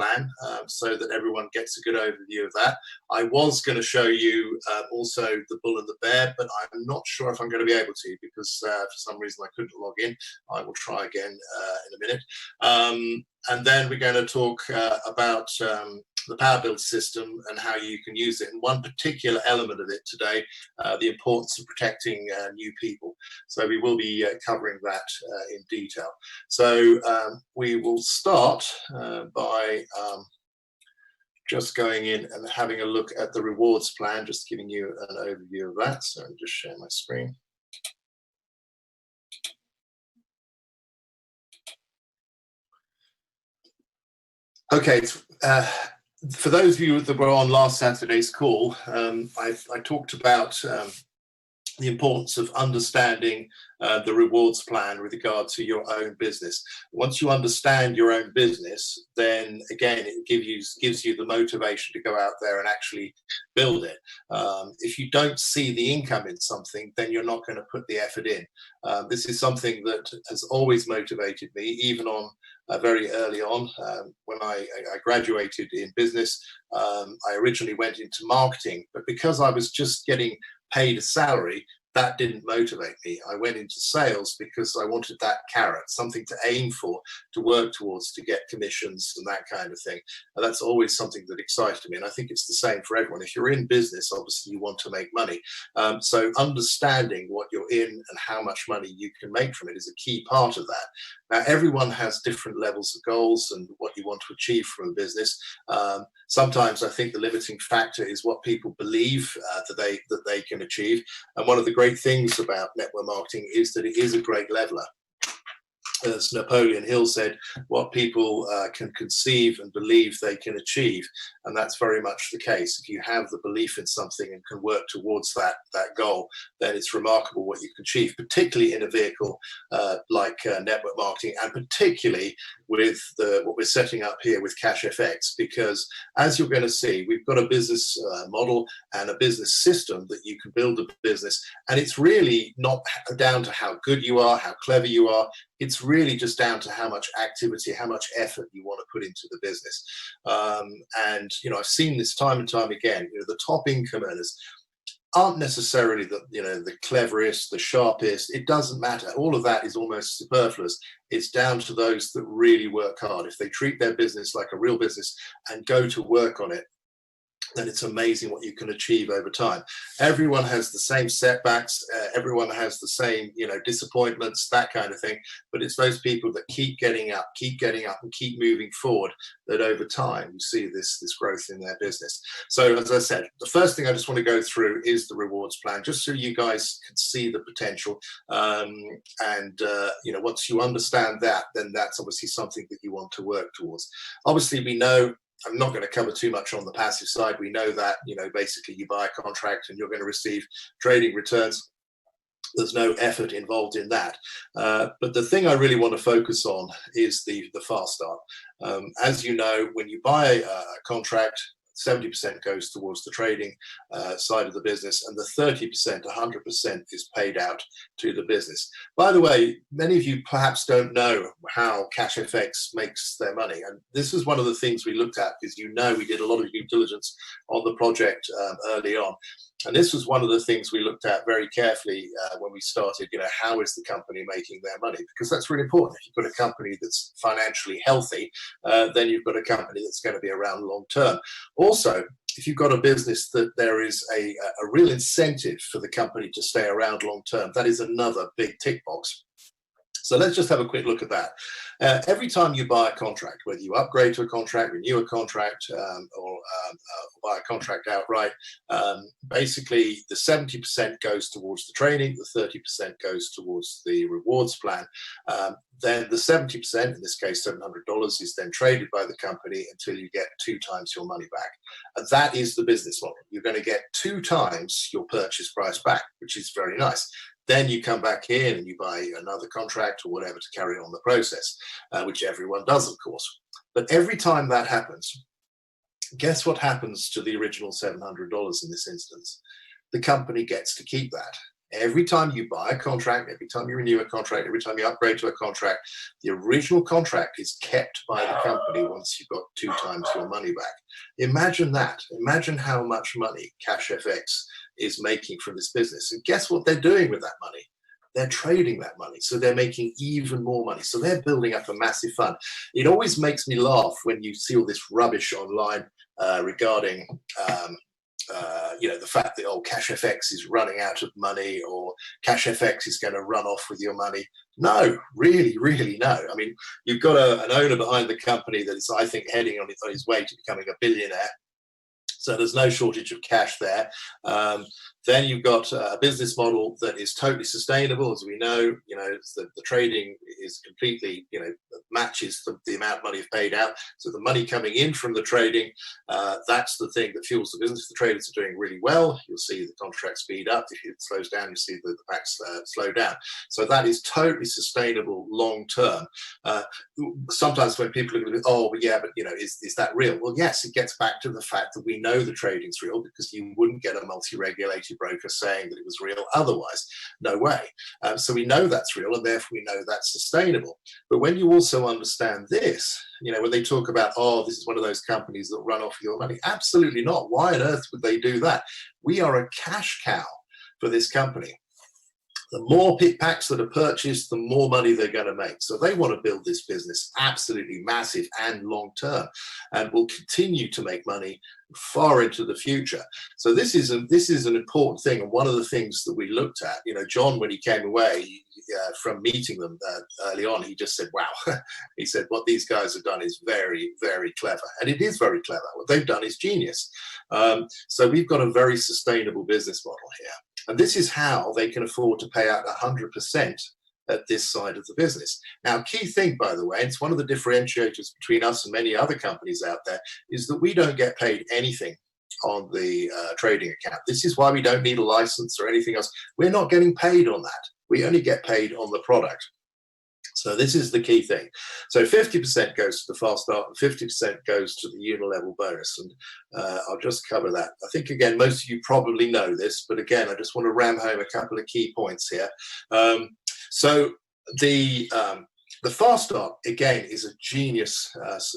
plan so that everyone gets a good overview of that. I was going to show you also the bull and the bear, but I'm not sure if I'm going to be able to because for some reason I couldn't log in. I will try again in a minute. And then we're going to talk about the Power Build system and how you can use it. And one particular element of it today, the importance of protecting new people. So we will be covering that in detail. So we will start by just going in and having a look at the rewards plan, just giving you an overview of that. So I'm just sharing my screen. Okay, for those of you that were on last Saturday's call, I talked about the importance of understanding the rewards plan with regard to your own business. Once you understand your own business, then again, it gives you the motivation to go out there and actually build it. If you don't see the income in something, then you're not going to put the effort in. This is something that has always motivated me, even on very early on. When I graduated in business, I originally went into marketing, but because I was just getting paid a salary, that didn't motivate me. I went into sales because I wanted that carrot, something to aim for, to work towards, to get commissions and that kind of thing. And that's always something that excited me. And I think it's the same for everyone. If you're in business, obviously you want to make money. So understanding what you're in and how much money you can make from it is a key part of that. Now, everyone has different levels of goals and what you want to achieve from a business. Sometimes I think the limiting factor is what people believe that they can achieve. And one of the great things about network marketing is that it is a great leveler. As Napoleon Hill said, what people can conceive and believe they can achieve. And that's very much the case. If you have the belief in something and can work towards that goal, then it's remarkable what you can achieve, particularly in a vehicle like network marketing, and particularly with what we're setting up here with CashFX, because as you're going to see, we've got a business model and a business system that you can build a business. And it's really not down to how good you are, how clever you are. It's really just down to how much activity, how much effort you want to put into the business. And, I've seen this time and time again. The top income earners aren't necessarily the cleverest, the sharpest. It doesn't matter. All of that is almost superfluous. It's down to those that really work hard. If they treat their business like a real business and go to work on it, then it's amazing what you can achieve over time. Everyone has the same setbacks. Everyone has the same, disappointments, that kind of thing. But it's those people that keep getting up and keep moving forward that over time you see this growth in their business. So as I said, the first thing I just want to go through is the rewards plan, just so you guys can see the potential. Once you understand that, then that's obviously something that you want to work towards. Obviously, we know, I'm not going to cover too much on the passive side. We know that, basically you buy a contract and you're going to receive trading returns. There's no effort involved in that. But the thing I really want to focus on is the fast start. As you know, when you buy a contract, 70% goes towards the trading side of the business, and the 30%, 100% is paid out to the business. By the way, many of you perhaps don't know how CashFX makes their money. And this is one of the things we looked at, because we did a lot of due diligence on the project early on. And this was one of the things we looked at very carefully when we started, how is the company making their money? Because that's really important. If you've got a company that's financially healthy, then you've got a company that's going to be around long term. Also, if you've got a business that there is a real incentive for the company to stay around long term, that is another big tick box. So let's just have a quick look at that. Every time you buy a contract, whether you upgrade to a contract, renew a contract, or buy a contract outright, basically the 70% goes towards the training, the 30% goes towards the rewards plan. Then the 70%, in this case $700, is then traded by the company until you get 2 times your money back. And that is the business model. You're going to get 2 times your purchase price back, which is very nice. Then you come back in and you buy another contract or whatever to carry on the process, which everyone does, of course. But every time that happens, guess what happens to the original $700 in this instance? The company gets to keep that. Every time you buy a contract, every time you renew a contract, every time you upgrade to a contract, the original contract is kept by the company once you've got 2 times your money back. Imagine that. Imagine how much money CashFX is making from this business. And guess what they're doing with that money? They're trading that money. So they're making even more money. So they're building up a massive fund. It always makes me laugh when you see all this rubbish online regarding the fact that, oh, CashFX is running out of money, or CashFX is going to run off with your money. No, really, really no. I mean, you've got an owner behind the company that is, I think, heading on his way to becoming a billionaire. So there's no shortage of cash there. Then you've got a business model that is totally sustainable, as we know. The trading is completely, matches the amount of money you've paid out. So the money coming in from the trading, that's the thing that fuels the business. The traders are doing really well. You'll see the contract speed up. If it slows down, you see the backs slow down. So that is totally sustainable long term. Sometimes when people are going to be, oh, but yeah, but is that real? Well, yes, it gets back to the fact that we know the trading's real, because you wouldn't get a multi-regulated broker saying that it was real otherwise. No way. So we know that's real, and therefore we know that's sustainable. But when you also understand this, when they talk about, oh, this is one of those companies that run off your money, absolutely not. Why on earth would they do that? We are a cash cow for this company. The more pick packs that are purchased, the more money they're going to make. So they want to build this business absolutely massive and long term, and will continue to make money far into the future. So this is an important thing, and one of the things that we looked at. John, when he came away from meeting them early on, he just said, "Wow," he said, "what these guys have done is very, very clever," and it is very clever. What they've done is genius. So we've got a very sustainable business model here. And this is how they can afford to pay out 100% at this side of the business. Now, key thing, by the way, it's one of the differentiators between us and many other companies out there, is that we don't get paid anything on the trading account. This is why we don't need a license or anything else. We're not getting paid on that. We only get paid on the product. So this is the key thing. So 50% goes to the fast start, and 50% goes to the unilevel bonus. And I'll just cover that. I think, again, most of you probably know this, but again, I just want to ram home a couple of key points here. So the fast start, again, is a genius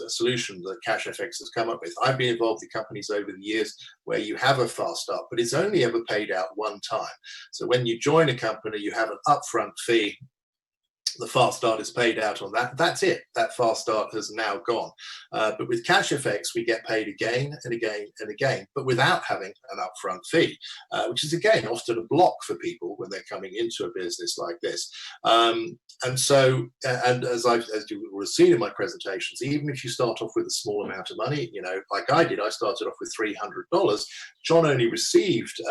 solution that CashFX has come up with. I've been involved in companies over the years where you have a fast start, but it's only ever paid out one time. So when you join a company, you have an upfront fee. The fast start is paid out on that. That's it. That fast start has now gone. But with CashFX, we get paid again and again and again, but without having an upfront fee, which is, again, often a block for people when they're coming into a business like this. And so, and as you will have seen in my presentations, even if you start off with a small amount of money, like I did, I started off with $300. John only received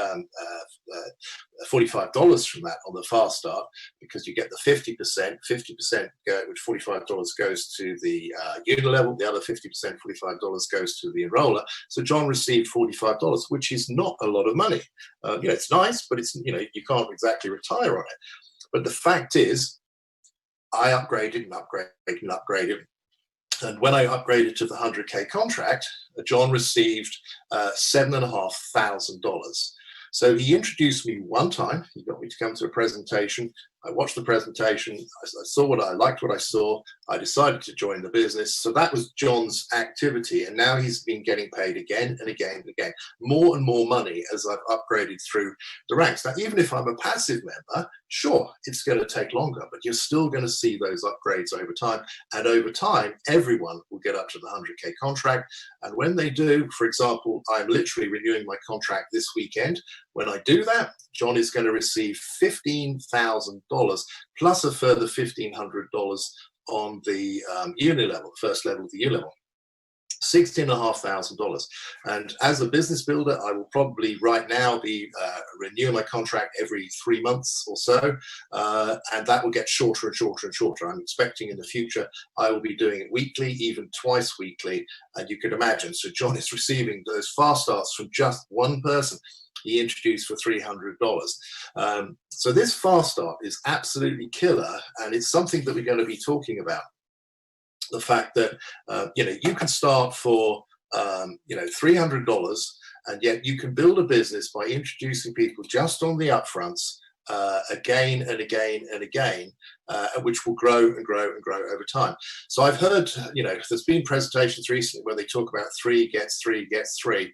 $45 from that on the fast start, because you get the 50%, which $45 goes to the unilevel, the other 50%, $45 goes to the enroller. So John received $45, which is not a lot of money. It's nice, but it's, you can't exactly retire on it. But the fact is, I upgraded and upgraded and upgraded. And when I upgraded to the 100K contract, John received $7,500. So he introduced me one time. He got me to come to a presentation. I watched the presentation. I saw what I liked, what I saw. I decided to join the business. So that was John's activity. And now he's been getting paid again and again and again, more and more money as I've upgraded through the ranks. Now, even if I'm a passive member, sure, it's going to take longer, but you're still going to see those upgrades over time. And over time, everyone will get up to the 100K contract. And when they do, for example, I'm literally renewing my contract this weekend. When I do that, John is going to receive $15,000 plus a further $1,500 on the unilevel, first level of the unilevel. $16,500. And as a business builder, I will probably right now be renewing my contract every 3 months or so, and that will get shorter and shorter and shorter. I'm expecting in the future I will be doing it weekly, even twice weekly, and you could imagine. So John is receiving those fast starts from just one person he introduced for $300. So this fast start is absolutely killer, and it's something that we're going to be talking about. The fact that you can start for $300, and yet you can build a business by introducing people just on the upfronts again and again and again, which will grow and grow and grow over time. So I've heard, there's been presentations recently where they talk about 3 gets 3 gets 3.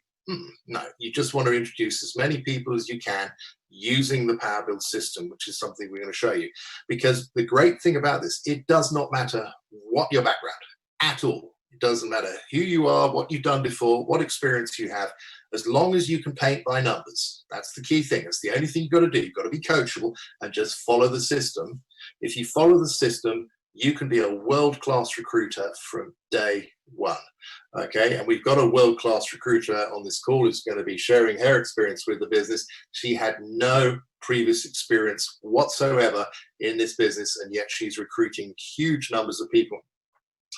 No, you just want to introduce as many people as you can using the Power Build system, which is something we're going to show you. Because the great thing about this, it does not matter what your background at all. It doesn't matter who you are, what you've done before, what experience you have, as long as you can paint by numbers. That's the key thing. It's the only thing you've got to do. You've got to be coachable and just follow the system. If you follow the system, you can be a world-class recruiter from day one. Okay, and we've got a world-class recruiter on this call who's going to be sharing her experience with the business. She had no previous experience whatsoever in this business, and yet she's recruiting huge numbers of people.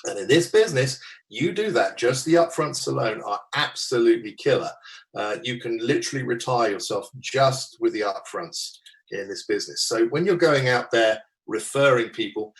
And in this business, you do that. Just the upfronts alone are absolutely killer. You can literally retire yourself just with the upfronts in this business. So when you're going out there referring people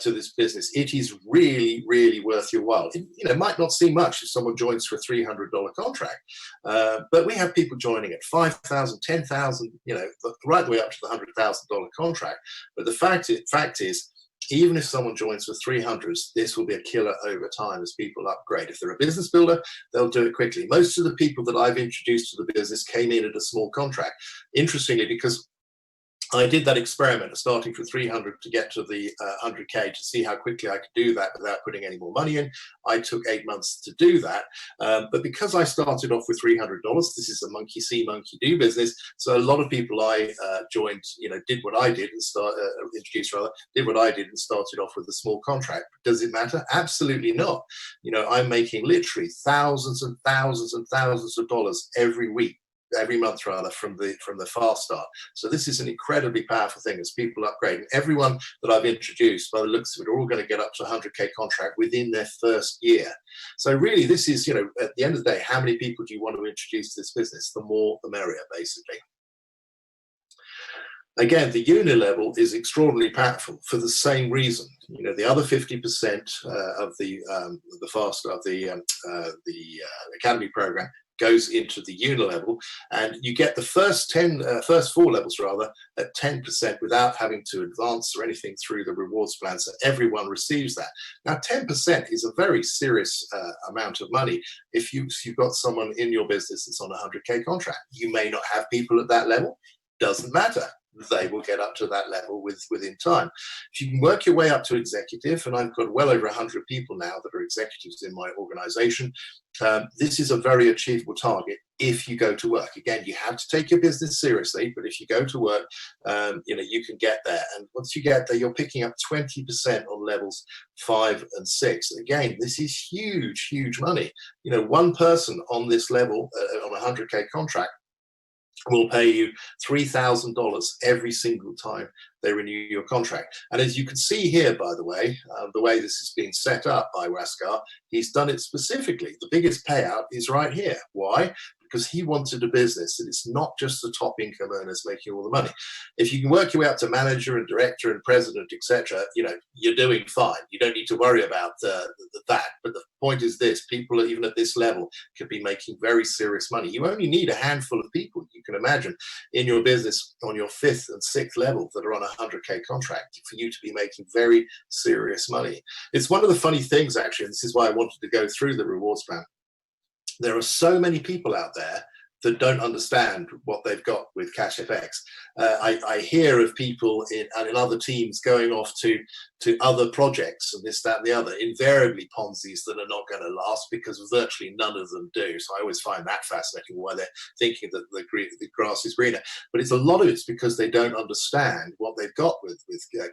to this business, it is really, really worth your while. It might not seem much if someone joins for a $300 contract, but we have people joining at $5,000, $10,000, right the way up to the $100,000 contract. But the fact is, even if someone joins for 300s, this will be a killer over time as people upgrade. If they're a business builder, they'll do it quickly. Most of the people that I've introduced to the business came in at a small contract. Interestingly, because I did that experiment of starting from 300 to get to the 100K to see how quickly I could do that without putting any more money in. I took 8 months to do that. But because I started off with $300, this is a monkey see, monkey do business. So a lot of people I joined, did what I did and did what I did and started off with a small contract. Does it matter? Absolutely not. I'm making literally thousands and thousands and thousands of dollars every month from the fast start. So this is an incredibly powerful thing as people upgrade. And everyone that I've introduced, by the looks of it, are all going to get up to a 100K contract within their first year. So really, this is, at the end of the day, how many people do you want to introduce to this business? The more, the merrier, basically. Again, the unilevel is extraordinarily powerful for the same reason. The other 50% of the Academy program goes into the unilevel, and you get the first 4 levels at 10% without having to advance or anything through the rewards plan. So everyone receives that. Now, 10% is a very serious amount of money. If you've got someone in your business that's on a 100K contract, you may not have people at that level. Doesn't matter. They will get up to that level within time. If you can work your way up to executive, and I've got well over 100 people now that are executives in my organization, this is a very achievable target if you go to work. Again, you have to take your business seriously, but if you go to work, you can get there. And once you get there, you're picking up 20% on levels 5 and 6. Again, this is huge, huge money. One person on this level on a 100K contract will pay you $3,000 every single time they renew your contract. And as you can see here, by the way this has been set up by Waskar, he's done it specifically. The biggest payout is right here. Why? Because he wanted a business that it's not just the top income earners making all the money. If you can work your way up to manager and director and president, etc., you're doing fine. You don't need to worry about that. But the point is this: people, even at this level, could be making very serious money. You only need a handful of people, you can imagine, in your business on your 5th and 6th level that are on a 100K contract for you to be making very serious money. It's one of the funny things, actually, and this is why I wanted to go through the rewards plan. There are so many people out there that don't understand what they've got with CashFX. I hear of people in other teams going off to other projects and this, that, and the other, invariably Ponzi's that are not going to last, because virtually none of them do. So I always find that fascinating, why they're thinking that the grass is greener. But a lot of it's because they don't understand what they've got with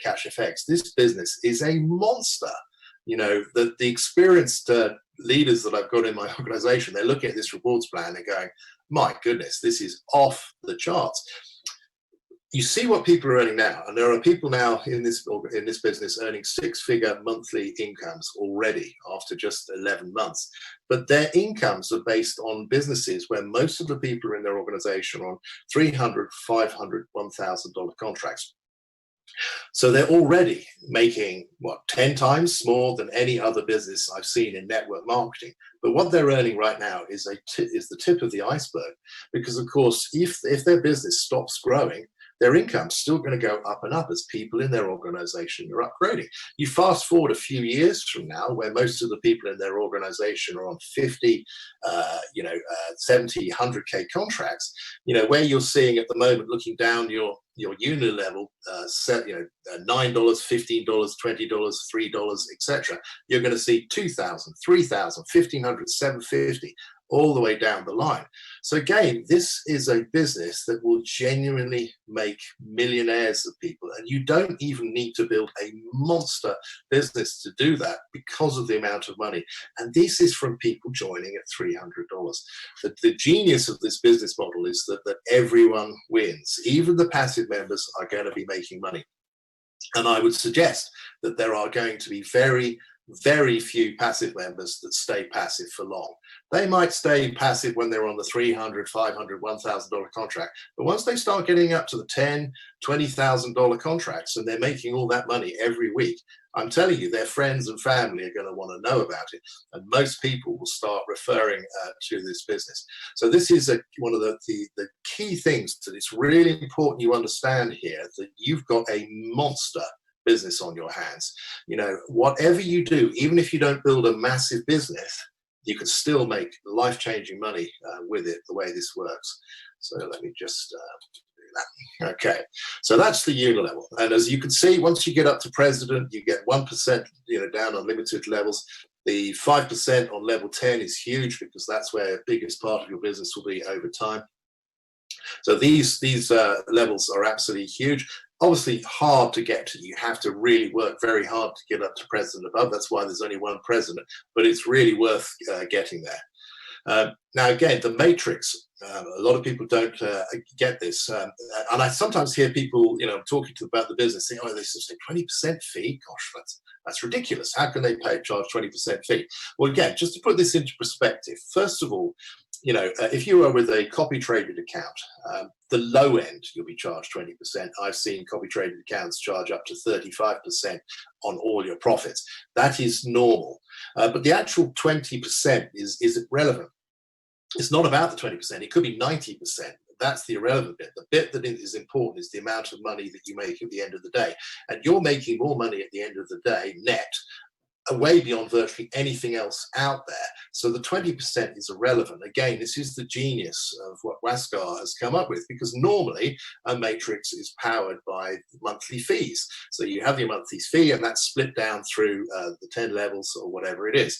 CashFX. This business is a monster. The experienced leaders that I've got in my organization, they're looking at this rewards plan and going, my goodness, this is off the charts. You see what people are earning now, and there are people now in this business earning 6-figure monthly incomes already after just 11 months. But their incomes are based on businesses where most of the people in their organization are on $300, $500, $1,000 contracts. So they're already making, 10 times more than any other business I've seen in network marketing. But what they're earning right now is the tip of the iceberg. Because, of course, if their business stops growing, their income's still going to go up and up as people in their organization are upgrading. You fast forward a few years from now, where most of the people in their organization are on 50, 70, 100K contracts, where you're seeing at the moment, looking down your unit level, $9, $15, $20, $3, etc. You're going to see 2,000, 3,000, 1,500, 750, all the way down the line. So again, this is a business that will genuinely make millionaires of people, and you don't even need to build a monster business to do that because of the amount of money. And this is from people joining at $300. The genius of this business model is that everyone wins. Even the passive members are going to be making money. And I would suggest that there are going to be very, very few passive members that stay passive for long. They might stay passive when they're on the $300, $500, $1,000 contract. But once they start getting up to the $10,000, $20,000 contracts and they're making all that money every week, I'm telling you, their friends and family are going to want to know about it. And most people will start referring to this business. So this is one of the key things that it's really important you understand here, that you've got a monster business on your hands. Whatever you do, even if you don't build a massive business, you can still make life-changing money with it, the way this works. So let me just do that. Okay, so that's the unit level. And as you can see, once you get up to president, you get 1% down on limited levels. The 5% on level 10 is huge, because that's where the biggest part of your business will be over time. So these levels are absolutely huge. Obviously hard to get to. You have to really work very hard to get up to president above. That's why there's only one president, but it's really worth getting there. Now, again, the matrix, a lot of people don't get this. And I sometimes hear people, talking about the business, saying, oh, they say 20% fee. Gosh, that's ridiculous. How can they charge 20% fee? Well, again, just to put this into perspective, first of all, if you are with a copy traded account, the low end, you'll be charged 20%. I've seen copy traded accounts charge up to 35% on all your profits. That is normal. But the actual 20% is irrelevant. It's not about the 20%. It could be 90%. That's the irrelevant bit. The bit that is important is the amount of money that you make at the end of the day. And you're making more money at the end of the day, net, way beyond virtually anything else out there. So the 20% is irrelevant. Again, this is the genius of what Waskar has come up with, because normally a matrix is powered by monthly fees. So you have your monthly fee, and that's split down through the 10 levels or whatever it is.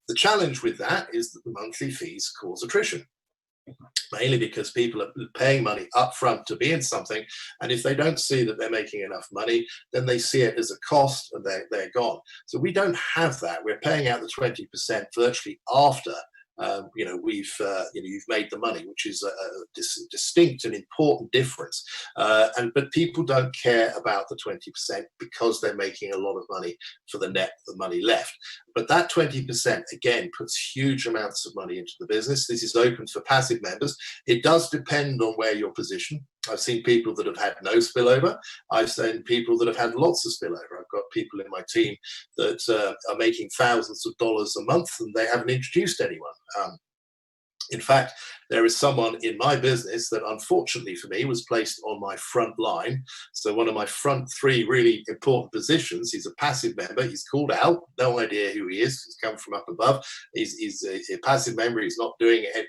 The challenge with that is that the monthly fees cause attrition, mainly because people are paying money up front to be in something, and if they don't see that they're making enough money, then they see it as a cost and they're gone. So we don't have that. We're paying out the 20% virtually after you've made the money, which is a distinct and important difference. But people don't care about the 20% because they're making a lot of money for the money left. But that 20%, again, puts huge amounts of money into the business. This is open for passive members. It does depend on where you're positioned. I've seen people that have had no spillover. I've seen people that have had lots of spillover. I've got people in my team that are making thousands of dollars a month, and they haven't introduced anyone. In fact, there is someone in my business that, unfortunately for me, was placed on my front line. So one of my front three really important positions, he's a passive member. He's called Al. No idea who he is. He's come from up above. He's a passive member. He's not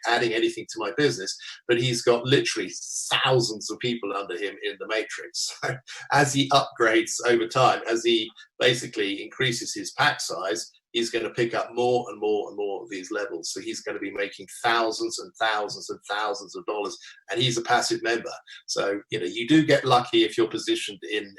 adding anything to my business, but he's got literally thousands of people under him in the matrix. So as he upgrades over time, as he basically increases his pack size, he's going to pick up more and more and more of these levels. So he's going to be making thousands and thousands and thousands of dollars, and he's a passive member. So, you do get lucky if you're positioned in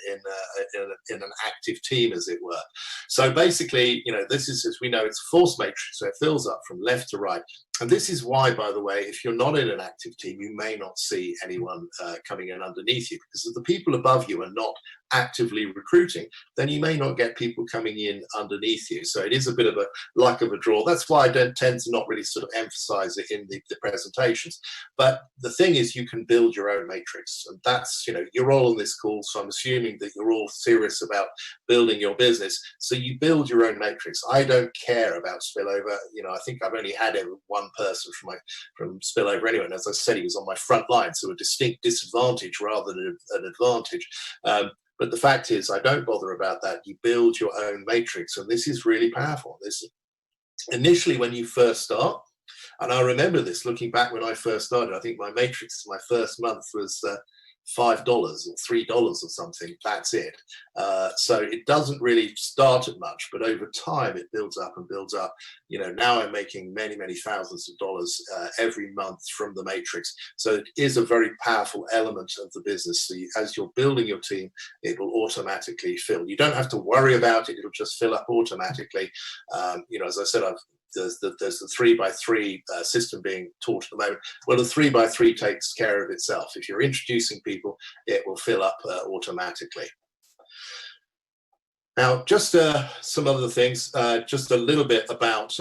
an active team, as it were. So basically, this is, as we know, it's a force matrix, so it fills up from left to right. And this is why, by the way, if you're not in an active team, you may not see anyone coming in underneath you, because if the people above you are not actively recruiting, then you may not get people coming in underneath you. So it is is a bit of a luck of a draw. That's why I don't tend to not really sort of emphasize it in the presentations. But the thing is, you can build your own matrix, and that's, you know, you're all on this call, so I'm assuming that you're all serious about building your business. So you build your own matrix. I don't care about spillover. You know, I think I've only had one person from spillover anyway. And as I said, he was on my front line, so a distinct disadvantage rather than an advantage. But the fact is, I don't bother about that. You build your own matrix, and this is really powerful. This initially, when you first start, and I remember this looking back when I first started, I think my matrix, my first month was $5 or $3 or something. That's it. So it doesn't really start at much, but over time it builds up and builds up. You know, now I'm making many, many thousands of dollars every month from the matrix. So it is a very powerful element of the business. So as you're building your team, it will automatically fill. You don't have to worry about it. It'll just fill up automatically. You know, as I said, there's the 3x3 system being taught at the moment. Well, the 3x3 takes care of itself. If you're introducing people, it will fill up automatically. Now, just some other things, just a little bit about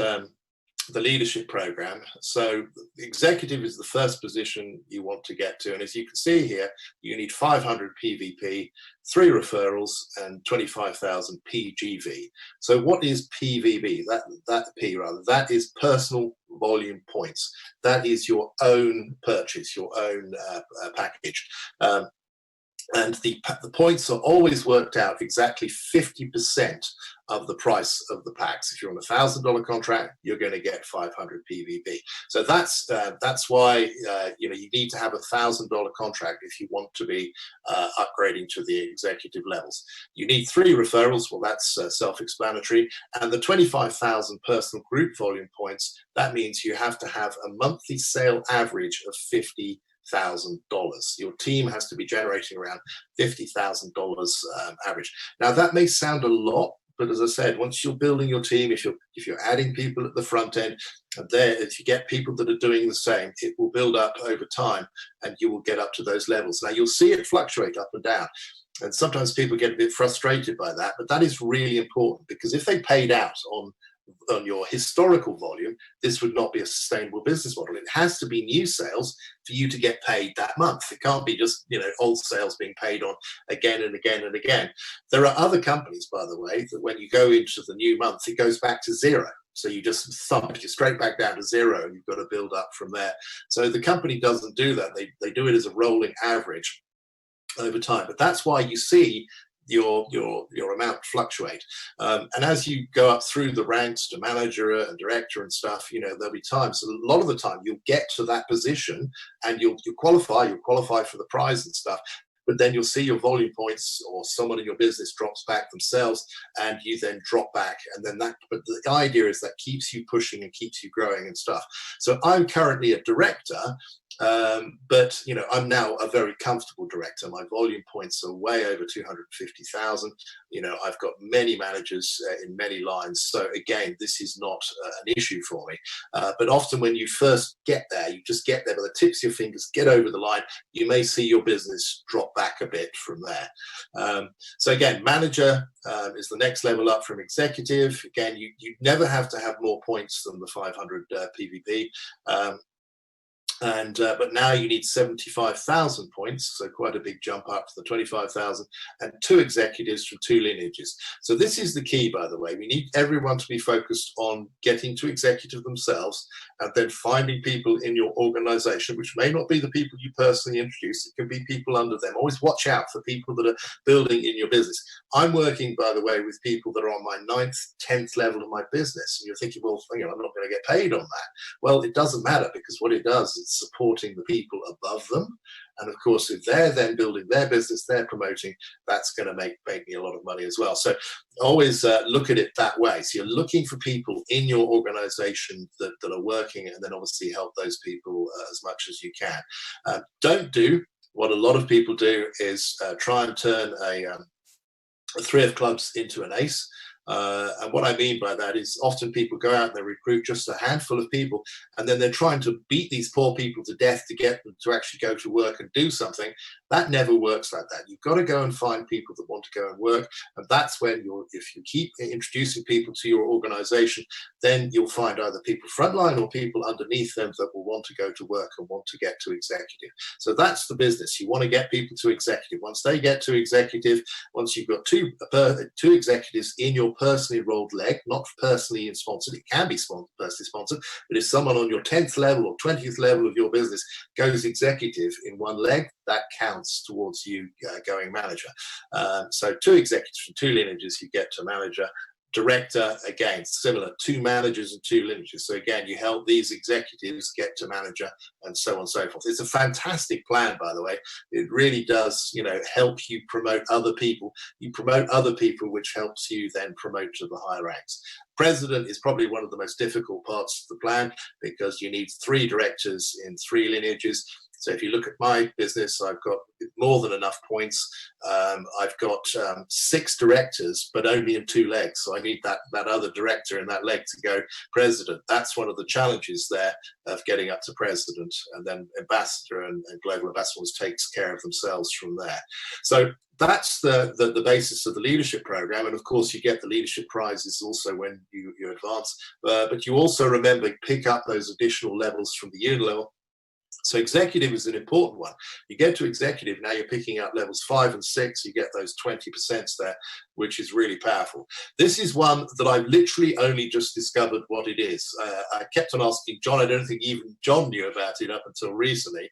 the leadership program. So executive is the first position you want to get to. And as you can see here, you need 500 PVP, 3 referrals, and 25,000 PGV. So what is PVB? That is personal volume points. That is your own purchase, your own package. And the points are always worked out exactly 50% of the price of the packs. If you're on a $1,000 contract, you're going to get 500 PVB. So that's why you know, you need to have a $1,000 contract if you want to be upgrading to the executive levels. You need 3 referrals. Well, that's self-explanatory. And the 25,000 personal group volume points, that means you have to have a monthly sale average of $50,000. Your team has to be generating around $50,000 average. Now that may sound a lot, but as I said, once you're building your team, if you're adding people at the front end, and there, if you get people that are doing the same, it will build up over time, and you will get up to those levels. Now you'll see it fluctuate up and down, and sometimes people get a bit frustrated by that, but that is really important, because if they paid out on your historical volume, this would not be a sustainable business model. It has to be new sales for you to get paid that month. It can't be just, you know, old sales being paid on again and again and again. There are other companies, by the way, that when you go into the new month, it goes back to 0. So you just thump you straight back down to 0, and you've got to build up from there. So the company doesn't do that. They do it as a rolling average over time. But that's why you see your amount fluctuate, and as you go up through the ranks to manager and director and stuff, you know, there'll be times, a lot of the time, you'll get to that position and you'll qualify for the prize and stuff, but then you'll see your volume points, or someone in your business drops back themselves, and you then drop back, and then that, but the idea is that keeps you pushing and keeps you growing and stuff. So I'm currently a director, but you know, I'm now a very comfortable director. My volume points are way over 250,000. You know, I've got many managers in many lines. So again, this is not an issue for me. But often when you first get there, you just get there by the tips of your fingers, get over the line. You may see your business drop back a bit from there. So again, manager is the next level up from executive. Again, you never have to have more points than the 500 PVP. But now you need 75,000 points, so quite a big jump up to the 25,000, and 2 executives from 2 lineages. So this is the key, by the way. We need everyone to be focused on getting to executive themselves, and then finding people in your organization, which may not be the people you personally introduce. It can be people under them. Always watch out for people that are building in your business. I'm working, by the way, with people that are on my 9th, 10th level of my business. And you're thinking, well, you know, I'm not going to get paid on that. Well, it doesn't matter, because what it does is supporting the people above them. And of course, if they're then building their business, they're promoting, that's going to make me a lot of money as well. So always look at it that way. So you're looking for people in your organization that are working, and then obviously help those people as much as you can. Don't do what a lot of people do, is try and turn a 3 of clubs into an ace. And what I mean by that is, often people go out and they recruit just a handful of people, and then they're trying to beat these poor people to death to get them to actually go to work and do something. That never works like that. You've got to go and find people that want to go and work. And that's when if you keep introducing people to your organization, then you'll find either people frontline or people underneath them that will want to go to work and want to get to executive. So that's the business. You want to get people to executive. Once they get to executive, once you've got two executives in your personally rolled leg, not personally sponsored, it can be personally sponsored, but if someone on your 10th level or 20th level of your business goes executive in one leg, that counts towards you going manager. So two executives from two lineages, you get to manager. Director, again, similar, two managers and two lineages. So again, you help these executives get to manager and so on and so forth. It's a fantastic plan, by the way. It really does, help you promote other people. You promote other people, which helps you then promote to the higher ranks. President is probably one of the most difficult parts of the plan because you need 3 directors in 3 lineages. So if you look at my business, I've got more than enough points. I've got 6 directors, but only in 2 legs. So I need that other director in that leg to go president. That's one of the challenges there of getting up to president, and then ambassador and global ambassadors takes care of themselves from there. So that's the basis of the leadership program. And of course, you get the leadership prizes also when you advance. But you also remember, pick up those additional levels from the unit level. So executive is an important one. You get to executive, now you're picking up levels 5 and 6, you get those 20% there, which is really powerful. This is one that I've literally only just discovered what it is. I kept on asking John, I don't think even John knew about it up until recently.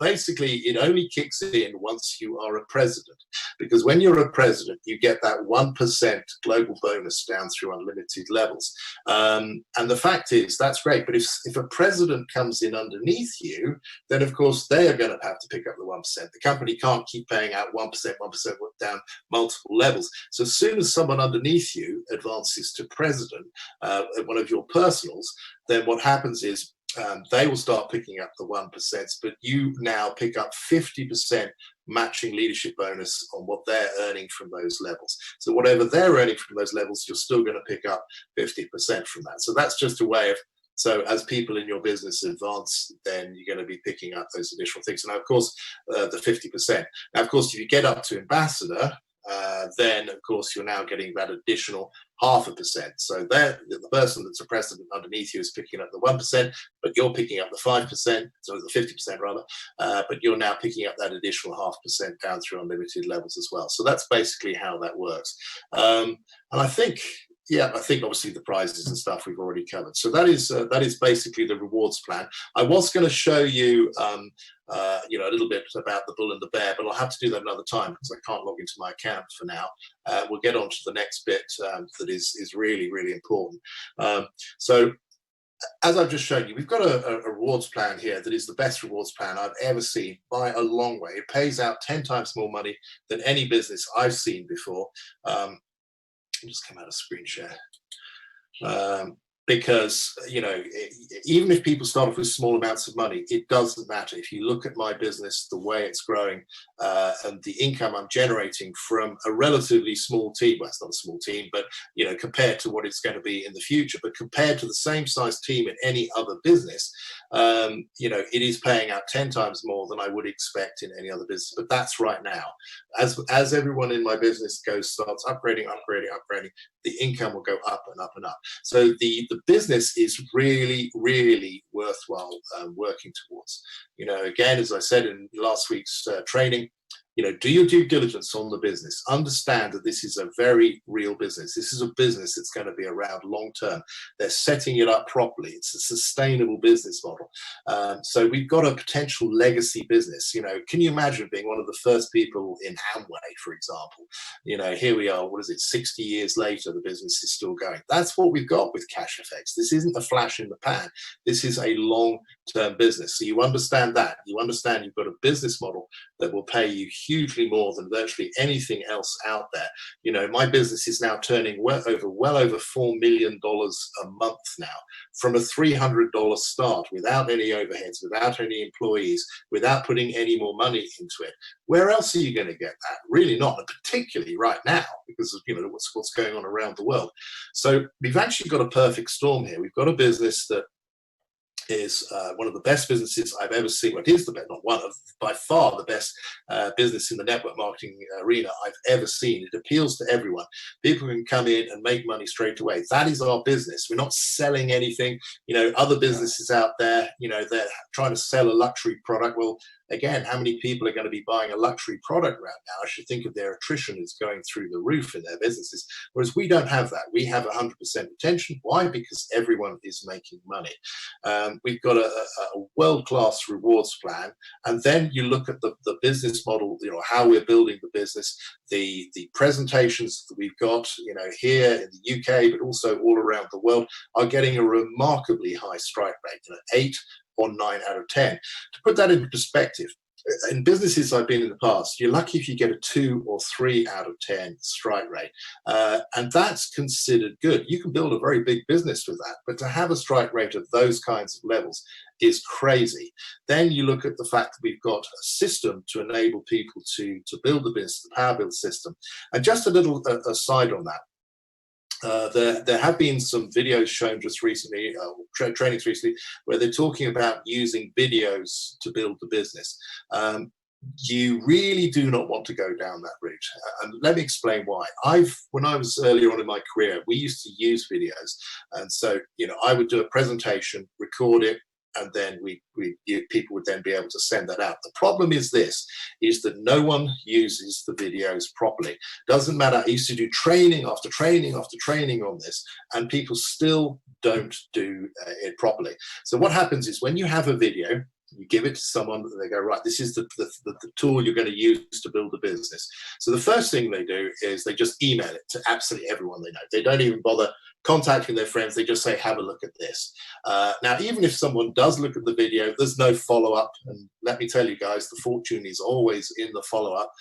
Basically, it only kicks in once you are a president, because when you're a president, you get that 1% global bonus down through unlimited levels. And the fact is, that's great, but if a president comes in underneath you, then of course they are going to have to pick up the 1%. The company can't keep paying out 1% down multiple levels. So as soon as someone underneath you advances to president, one of your personals, then what happens is they will start picking up the 1%, but you now pick up 50% matching leadership bonus on what they're earning from those levels. So whatever they're earning from those levels, you're still going to pick up 50% from that. So that's just a way of, so as people in your business advance, then you're going to be picking up those additional things. And now, of course, the 50%. Now, of course, if you get up to ambassador, then of course you're now getting that additional 0.5%. So there, the person that's a president underneath you is picking up the 1%, but you're picking up the 5%, so the 50% rather, but you're now picking up that additional 0.5% down through unlimited levels as well. So that's basically how that works. And I think obviously the prizes and stuff we've already covered. So that is basically the rewards plan. I was going to show you, a little bit about the bull and the bear, but I'll have to do that another time because I can't log into my account for now. We'll get on to the next bit that is really, really important. So as I've just shown you, we've got a rewards plan here that is the best rewards plan I've ever seen by a long way. It pays out 10 times more money than any business I've seen before. Just come out of screen share. Because, even if people start off with small amounts of money, it doesn't matter. If you look at my business, the way it's growing and the income I'm generating from a relatively small team, well, it's not a small team, but, compared to what it's going to be in the future, but compared to the same size team in any other business, it is paying out 10 times more than I would expect in any other business. But that's right now. As everyone in my business starts upgrading, the income will go up and up and up. So the business is really, really worthwhile working towards. Again, as I said in last week's training, do your due diligence on the business. Understand that this is a very real business. This is a business that's going to be around long term. They're setting it up properly. It's a sustainable business model. So we've got a potential legacy business. Can you imagine being one of the first people in Amway, for example? Here we are, 60 years later, the business is still going. That's what we've got with Cash FX. This isn't a flash in the pan. This is a long-term business. So you understand that. You understand you've got a business model that will pay you hugely more than virtually anything else out there. My business is now turning well over $4 million a month now, from a $300 start, without any overheads, without any employees, without putting any more money into it. Where else are you going to get that? Really not, and particularly right now, because of what's going on around the world. So we've actually got a perfect storm here. We've got a business that is one of the best businesses I've ever seen. Well, it is the best, not one of, by far the best business in the network marketing arena I've ever seen. It appeals to everyone. People can come in and make money straight away. That is our business. We're not selling anything. Other businesses out there, they're trying to sell a luxury product. Well, again, how many people are going to be buying a luxury product right now? I should think of their attrition is going through the roof in their businesses. Whereas we don't have that. We have 100% retention. Why? Because everyone is making money. We've got a world-class rewards plan. And then you look at the business model, how we're building the business, the presentations that we've got, here in the UK, but also all around the world, are getting a remarkably high strike rate, 8 or 9 out of 10. To put that into perspective, in businesses I've been in the past, you're lucky if you get a 2 or 3 out of 10 strike rate. And that's considered good. You can build a very big business with that, but to have a strike rate of those kinds of levels is crazy. Then you look at the fact that we've got a system to enable people to build the business, the Power Build system. And just a little aside on that. There have been some videos shown just recently, trainings recently, where they're talking about using videos to build the business. You really do not want to go down that route. And let me explain why. When I was earlier on in my career, we used to use videos. And so, I would do a presentation, record it, and then people would then be able to send that out. The problem is that no one uses the videos properly. Doesn't matter. I used to do training after training after training on this, and people still don't do it properly. So what happens is when you have a video, you give it to someone and they go, right, this is the tool you're going to use to build a business. So the first thing they do is they just email it to absolutely everyone they know. They don't even bother contacting their friends. They just say, have a look at this. Now, even if someone does look at the video, there's no follow-up. And let me tell you guys, the fortune is always in the follow-up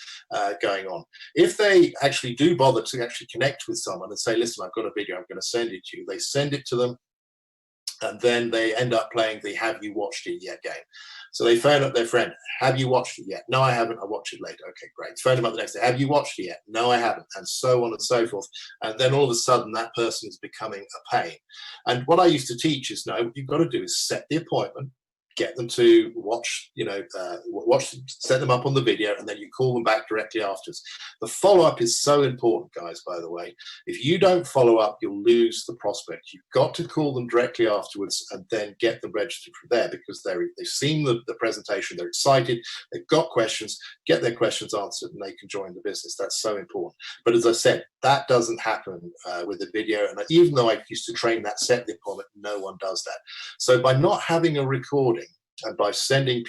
going on. If they actually do bother to actually connect with someone and say, listen, I've got a video, I'm going to send it to you. They send it to them. And then they end up playing the have you watched it yet game. So they phone up their friend, have you watched it yet? No, I haven't. I'll watch it later. Okay, great. Phone them up the next day, have you watched it yet? No, I haven't. And so on and so forth. And then all of a sudden that person is becoming a pain. And what I used to teach is, no, what you've got to do is set the appointment, get them to watch, set them up on the video, and then you call them back directly afterwards. The follow-up is so important, guys, by the way. If you don't follow up, you'll lose the prospect. You've got to call them directly afterwards and then get them registered from there, because they've seen the presentation, they're excited, they've got questions, get their questions answered, and they can join the business. That's so important. But as I said, that doesn't happen with the video. And even though I used to train that set the appointment, no one does that. So by not having a recording, and by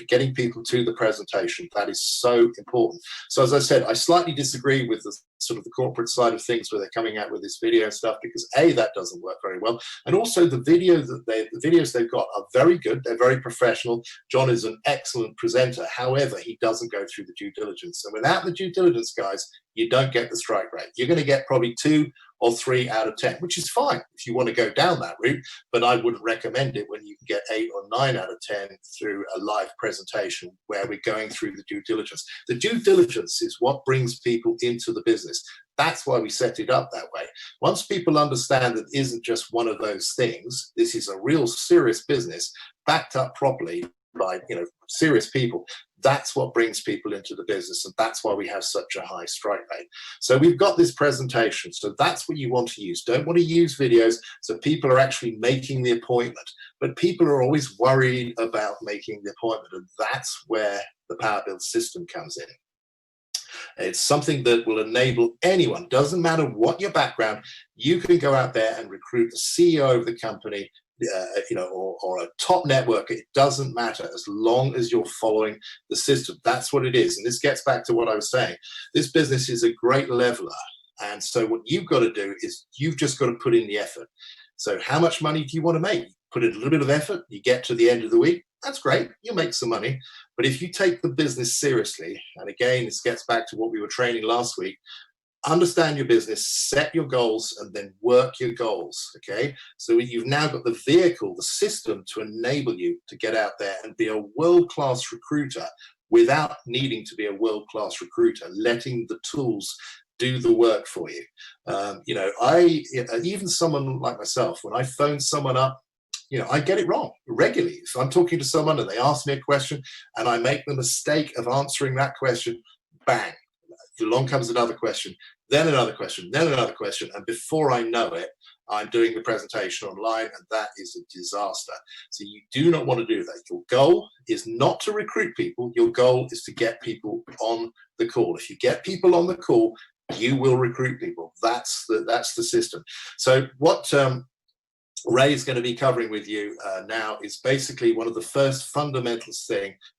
getting people to the presentation, that is so important. So as I said, I slightly disagree with the sort of the corporate side of things where they're coming out with this video stuff, because A, that doesn't work very well. And also the videos they've got are very good. They're very professional. John is an excellent presenter. However, he doesn't go through the due diligence. And without the due diligence, guys, you don't get the strike rate. You're going to get probably 2 or 3 out of 10, which is fine if you want to go down that route, but I wouldn't recommend it when you can get 8 or 9 out of 10 through a live presentation where we're going through the due diligence. The due diligence is what brings people into the business. That's why we set it up that way. Once people understand that it isn't just one of those things, this is a real serious business backed up properly by serious people. That's what brings people into the business, and that's why we have such a high strike rate. So we've got this presentation, so that's what you want to use. Don't want to use videos so people are actually making the appointment, but people are always worried about making the appointment, and that's where the Power Build system comes in. It's something that will enable anyone, doesn't matter what your background, you can go out there and recruit the CEO of the company, or a top networker. It doesn't matter as long as you're following the system. That's what it is. And this gets back to what I was saying. This business is a great leveler. And so what you've got to do is you've just got to put in the effort. So how much money do you want to make? Put in a little bit of effort. You get to the end of the week. That's great. You'll make some money. But if you take the business seriously, and again, this gets back to what we were training last week, understand your business, set your goals, and then work your goals, okay? So you've now got the vehicle, the system to enable you to get out there and be a world-class recruiter without needing to be a world-class recruiter, letting the tools do the work for you. Even someone like myself, when I phone someone up, I get it wrong regularly. So I'm talking to someone and they ask me a question and I make the mistake of answering that question. Bang, along comes another question, then another question, then another question. And before I know it, I'm doing the presentation online, and that is a disaster. So you do not want to do that. Your goal is not to recruit people. Your goal is to get people on the call. If you get people on the call, you will recruit people. That's the system. So what Ray is going to be covering with you now is basically one of the first fundamental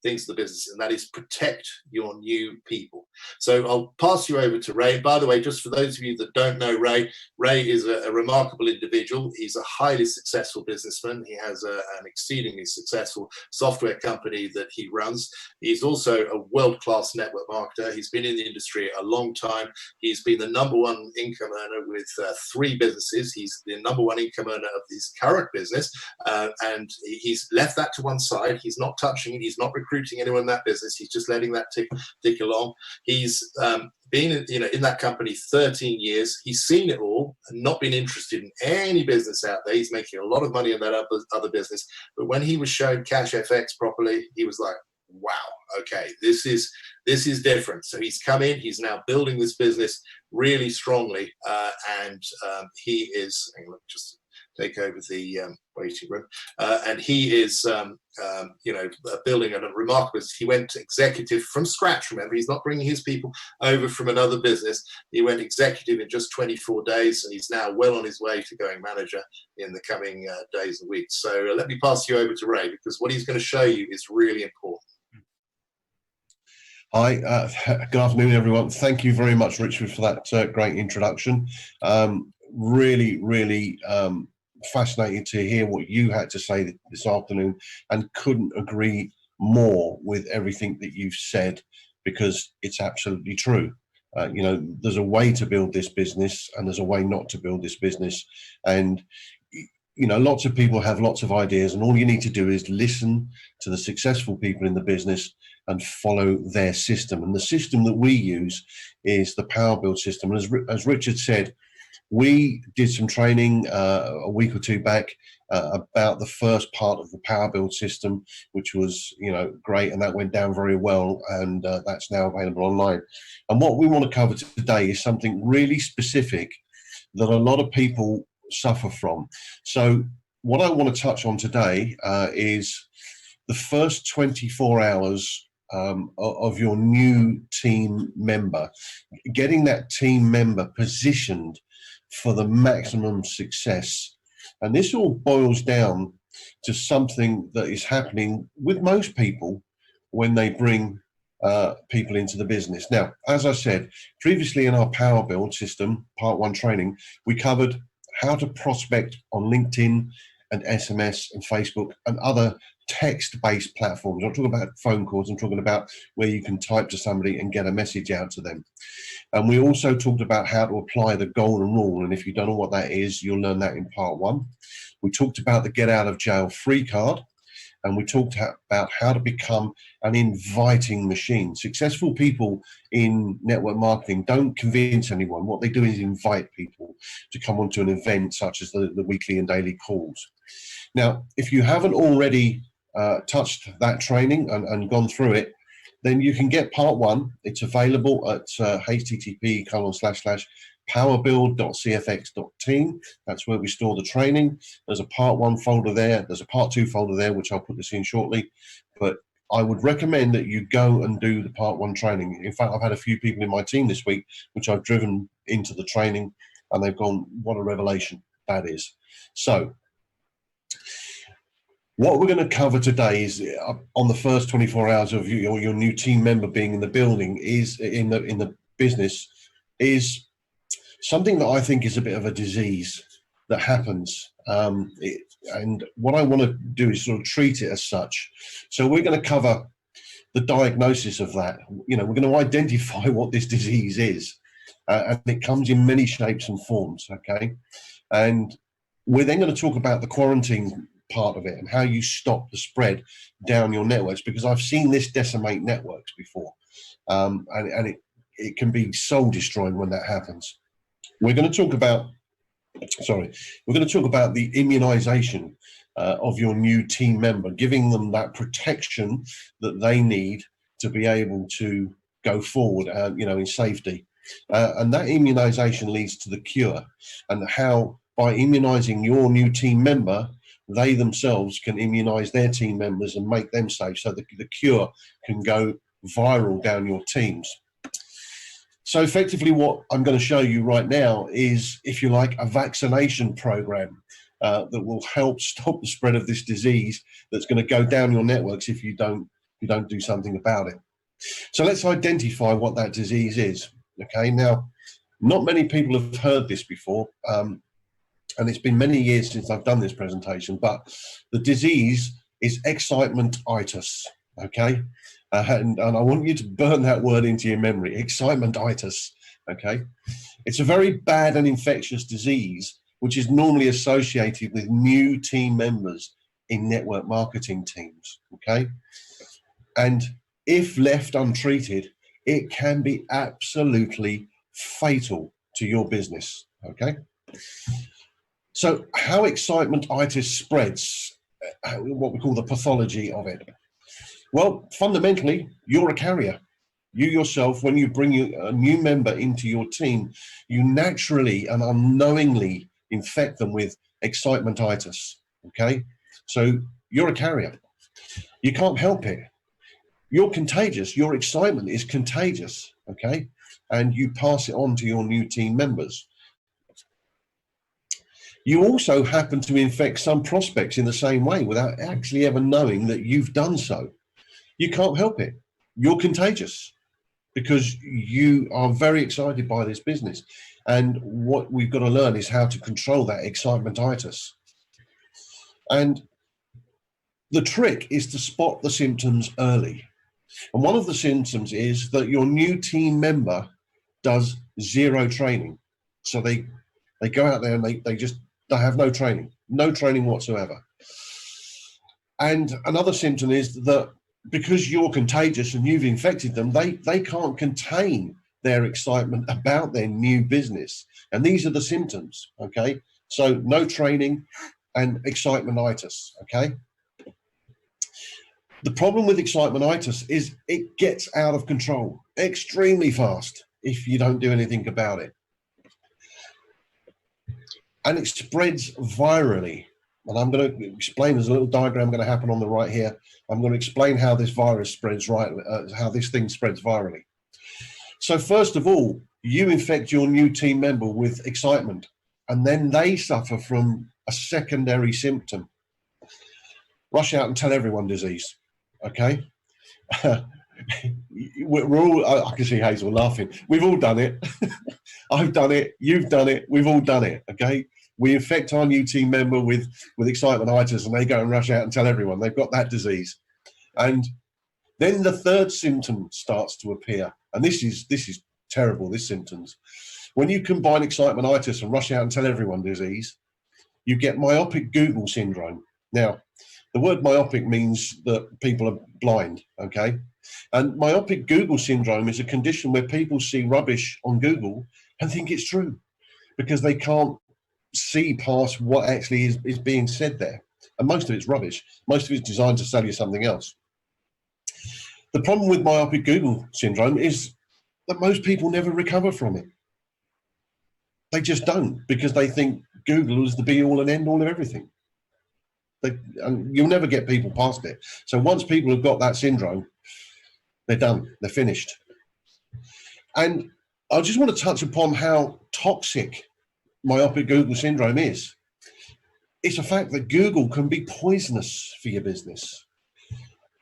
things of the business, and that is protect your new people. So I'll pass you over to Ray. By the way, just for those of you that don't know Ray, Ray is a remarkable individual. He's a highly successful businessman. He has an exceedingly successful software company that he runs. He's also a world-class network marketer. He's been in the industry a long time. He's been the #1 income earner with 3 businesses. He's the #1 income earner of his current business, and he's left that to one side. He's not touching it. He's not recruiting anyone in that business. He's just letting that tick along. He's been in that company 13 years. He's seen it all and not been interested in any business out there. He's making a lot of money in that other business. But when he was shown Cash FX properly, he was like, wow, okay, this is different. So he's come in, he's now building this business really strongly, and he is, hang on, just take over the waiting room, and he is building a remarkable business. He went executive from scratch. Remember, he's not bringing his people over from another business. He went executive in just 24 days, and he's now well on his way to going manager in the coming days and weeks. So let me pass you over to Ray, because what he's going to show you is really important. Hi, good afternoon, everyone. Thank you very much, Richard, for that great introduction. Really fascinated to hear what you had to say this afternoon, and couldn't agree more with everything that you've said, because it's absolutely true. There's a way to build this business and there's a way not to build this business. And lots of people have lots of ideas, and all you need to do is listen to the successful people in the business and follow their system. And the system that we use is the Power Build system. And as Richard said, we did some training a week or two back about the first part of the Power Build system, which was great, and that went down very well, and that's now available online. And what we want to cover today is something really specific that a lot of people suffer from. So what I want to touch on today is the first 24 hours of your new team member, getting that team member positioned for the maximum success. And this all boils down to something that is happening with most people when they bring people into the business. Now, as I said previously, in our Power Build system, part 1 training, we covered how to prospect on LinkedIn and SMS and Facebook and other text-based platforms. I'm talking about phone calls. I'm talking about where you can type to somebody and get a message out to them. And we also talked about how to apply the golden rule. And if you don't know what that is, you'll learn that in part 1. We talked about the get out of jail free card. And we talked about how to become an inviting machine. Successful people in network marketing don't convince anyone. What they do is invite people to come onto an event such as the weekly and daily calls. Now, if you haven't already touched that training and gone through it, then you can get part 1. It's available at http://powerbuild.cfx.team. That's where we store the training. There's a part 1 folder there. There's a part 2 folder there, which I'll put this in shortly. But I would recommend that you go and do the part 1 training. In fact, I've had a few people in my team this week, which I've driven into the training, and they've gone, what a revelation that is. So what we're going to cover today is on the first 24 hours of your new team member being in the building, is in the business, is something that I think is a bit of a disease that happens. And what I want to do is sort of treat it as such. So we're going to cover the diagnosis of that. We're going to identify what this disease is, and it comes in many shapes and forms. Okay, and we're then going to talk about the quarantine part of it and how you stop the spread down your networks, because I've seen this decimate networks before, and it can be soul destroying when that happens. We're going to talk about the immunization of your new team member, giving them that protection that they need to be able to go forward, in safety. And that immunization leads to the cure, and how by immunizing your new team member, they themselves can immunize their team members and make them safe, so the cure can go viral down your teams. So effectively what I'm going to show you right now is, if you like, a vaccination program that will help stop the spread of this disease that's going to go down your networks if you don't do something about it. So let's identify what that disease is. Okay, now, not many people have heard this before, and it's been many years since I've done this presentation, but the disease is excitementitis, okay? And I want you to burn that word into your memory, excitementitis, okay? It's a very bad and infectious disease, which is normally associated with new team members in network marketing teams, okay? And if left untreated, it can be absolutely fatal to your business, okay? So how excitementitis spreads, what we call the pathology of it. Well, fundamentally, you're a carrier. You yourself, when you bring a new member into your team, you naturally and unknowingly infect them with excitementitis, okay? So you're a carrier. You can't help it. You're contagious. Your excitement is contagious, okay? And you pass it on to your new team members. You also happen to infect some prospects in the same way without actually ever knowing that you've done so. You can't help it. You're contagious because you are very excited by this business. And what we've got to learn is how to control that excitementitis. And the trick is to spot the symptoms early. And one of the symptoms is that your new team member does zero training. So they go out there and they have no training whatsoever. And another symptom is that because you're contagious and you've infected them, they can't contain their excitement about their new business. And these are the symptoms, okay? So no training and excitementitis, okay? The problem with excitementitis is it gets out of control extremely fast if you don't do anything about it. And it spreads virally. And I'm going to explain, there's a little diagram going to happen on the right here. I'm going to explain how this virus spreads how this thing spreads virally. So first of all, you infect your new team member with excitement, and then they suffer from a secondary symptom. Rush out and tell everyone disease, okay? We're all, I can see Hazel laughing. We've all done it. I've done it, you've done it, we've all done it, okay? We infect our new team member with excitementitis, and they go and rush out and tell everyone they've got that disease. And then the third symptom starts to appear. And this is terrible, this symptoms. When you combine excitementitis and rush out and tell everyone disease, you get myopic Google syndrome. Now, the word myopic means that people are blind, okay? And myopic Google syndrome is a condition where people see rubbish on Google and think it's true because they can't see past what actually is being said there. And most of it's rubbish. Most of it's designed to sell you something else. The problem with myopic Google syndrome is that most people never recover from it. They just don't, because they think Google is the be-all and end-all of everything. And you'll never get people past it. So once people have got that syndrome, they're done, they're finished. And I just want to touch upon how toxic myopic Google syndrome is. It's a fact that Google can be poisonous for your business.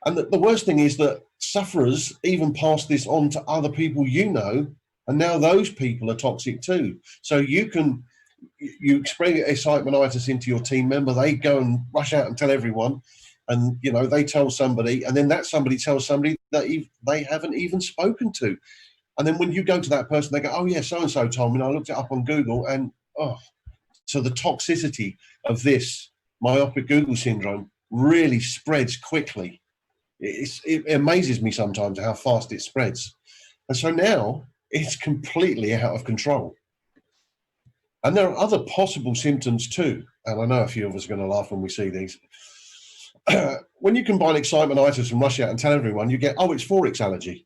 And the worst thing is that sufferers even pass this on to other people you know, and now those people are toxic too. So you spread excitementitis into your team member, they go and rush out and tell everyone, and they tell somebody, and then that somebody tells somebody that they haven't even spoken to. And then when you go to that person, they go, oh yeah, so-and-so told me, and I looked it up on Google, and so the toxicity of this myopic Google syndrome really spreads quickly. It amazes me sometimes how fast it spreads. And so now it's completely out of control. And there are other possible symptoms too. and I know a few of us are going to laugh when we see these. When you combine excitemitis and rush out and tell everyone, you get, oh, it's Forex allergy,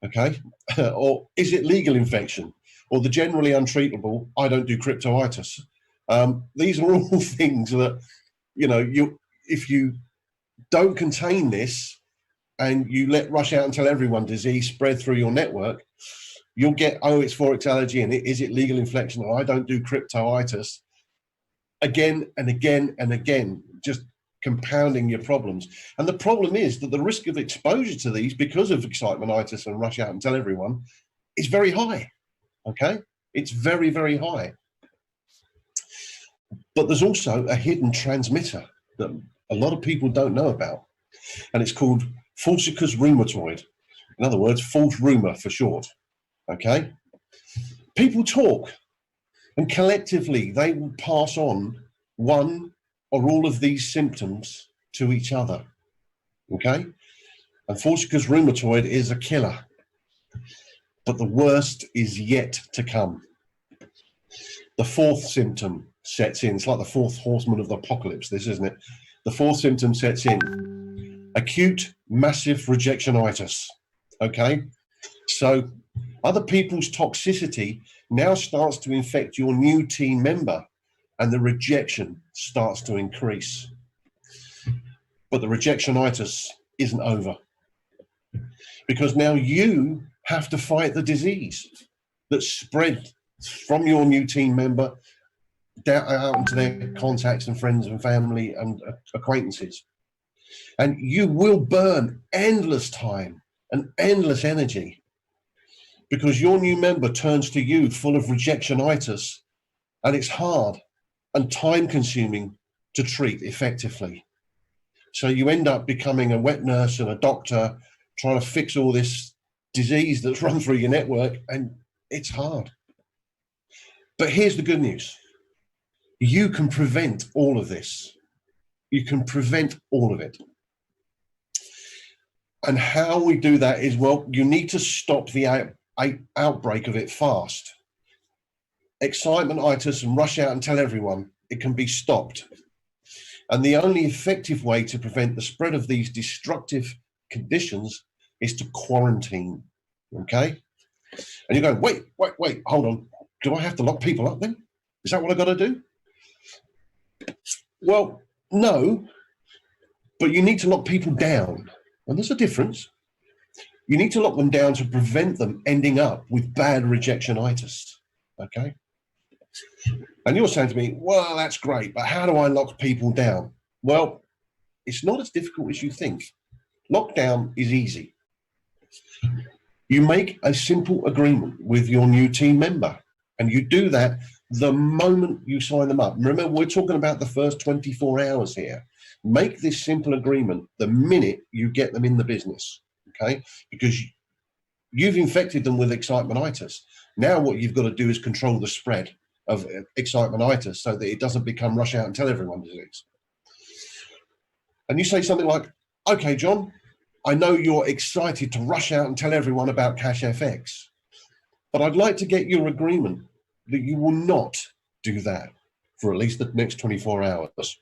okay? Or is it legal infection? Or the generally untreatable, I don't do cryptoitis. These are all things that, you know, if you don't contain this and you let rush out and tell everyone disease spread through your network, you'll get, oh, it's Forex allergy, and is it legal infection? Or I don't do cryptoitis. Again and again and again, just compounding your problems. And the problem is that the risk of exposure to these because of excitemitis and rush out and tell everyone is very high, okay? It's very, very high. But there's also a hidden transmitter that a lot of people don't know about, and it's called falsicus rheumatoid. In other words, false rumor for short, okay? People talk, and collectively they will pass on one or all of these symptoms to each other, okay? And falsicus rheumatoid is a killer, but the worst is yet to come. The fourth symptom sets in. It's like the fourth horseman of the apocalypse, this, isn't it? The fourth symptom sets in. Acute massive rejectionitis, okay? So other people's toxicity now starts to infect your new team member, and the rejection starts to increase. But the rejectionitis isn't over, because now you have to fight the disease that's spread from your new team member down out into their contacts and friends and family and acquaintances. And you will burn endless time and endless energy because your new member turns to you full of rejectionitis, and it's hard and time consuming to treat effectively. So you end up becoming a wet nurse and a doctor trying to fix all this disease that's run through your network, and it's hard. But here's the good news. You can prevent all of this. You can prevent all of it. And how we do that is, well, you need to stop the outbreak of it fast. Excitemitis and rush out and tell everyone, it can be stopped. And the only effective way to prevent the spread of these destructive conditions is to quarantine, okay? And you go, wait, hold on. Do I have to lock people up then? Is that what I got to do? Well, no, but you need to lock people down. And there's a difference. You need to lock them down to prevent them ending up with bad rejectionitis, okay? And you're saying to me, well, that's great, but how do I lock people down? Well, it's not as difficult as you think. Lockdown is easy. You make a simple agreement with your new team member, and you do that the moment you sign them up. Remember, we're talking about the first 24 hours here. Make this simple agreement the minute you get them in the business, okay? Because you've infected them with excitemitis. Now what you've got to do is control the spread of excitemitis so that it doesn't become rush out and tell everyone disease. And you say something like, okay, John, I know you're excited to rush out and tell everyone about Cash FX, but I'd like to get your agreement that you will not do that for at least the next 24 hours.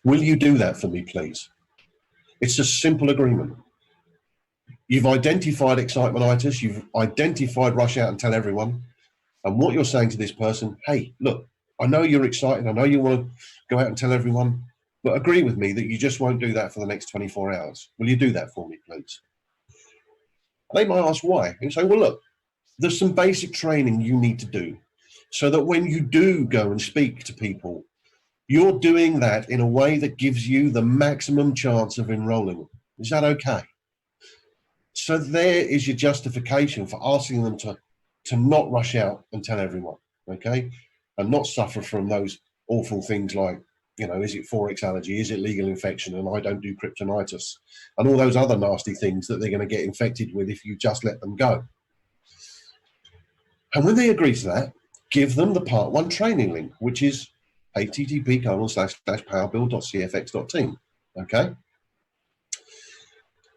Will you do that for me, please? It's a simple agreement. You've identified excitemitis, you've identified rush out and tell everyone, and what you're saying to this person, hey, look, I know you're excited, I know you want to go out and tell everyone, but agree with me that you just won't do that for the next 24 hours. Will you do that for me, please? They might ask why. And say, well, look, there's some basic training you need to do so that when you do go and speak to people, you're doing that in a way that gives you the maximum chance of enrolling them. Is that okay? So there is your justification for asking them to not rush out and tell everyone, okay? And not suffer from those awful things like, you know, is it Forex allergy? Is it legal infection? And I don't do kryptonitis. And all those other nasty things that they're going to get infected with if you just let them go. And when they agree to that, give them the Part 1 training link, which is http://powerbuild.cfx.team, okay?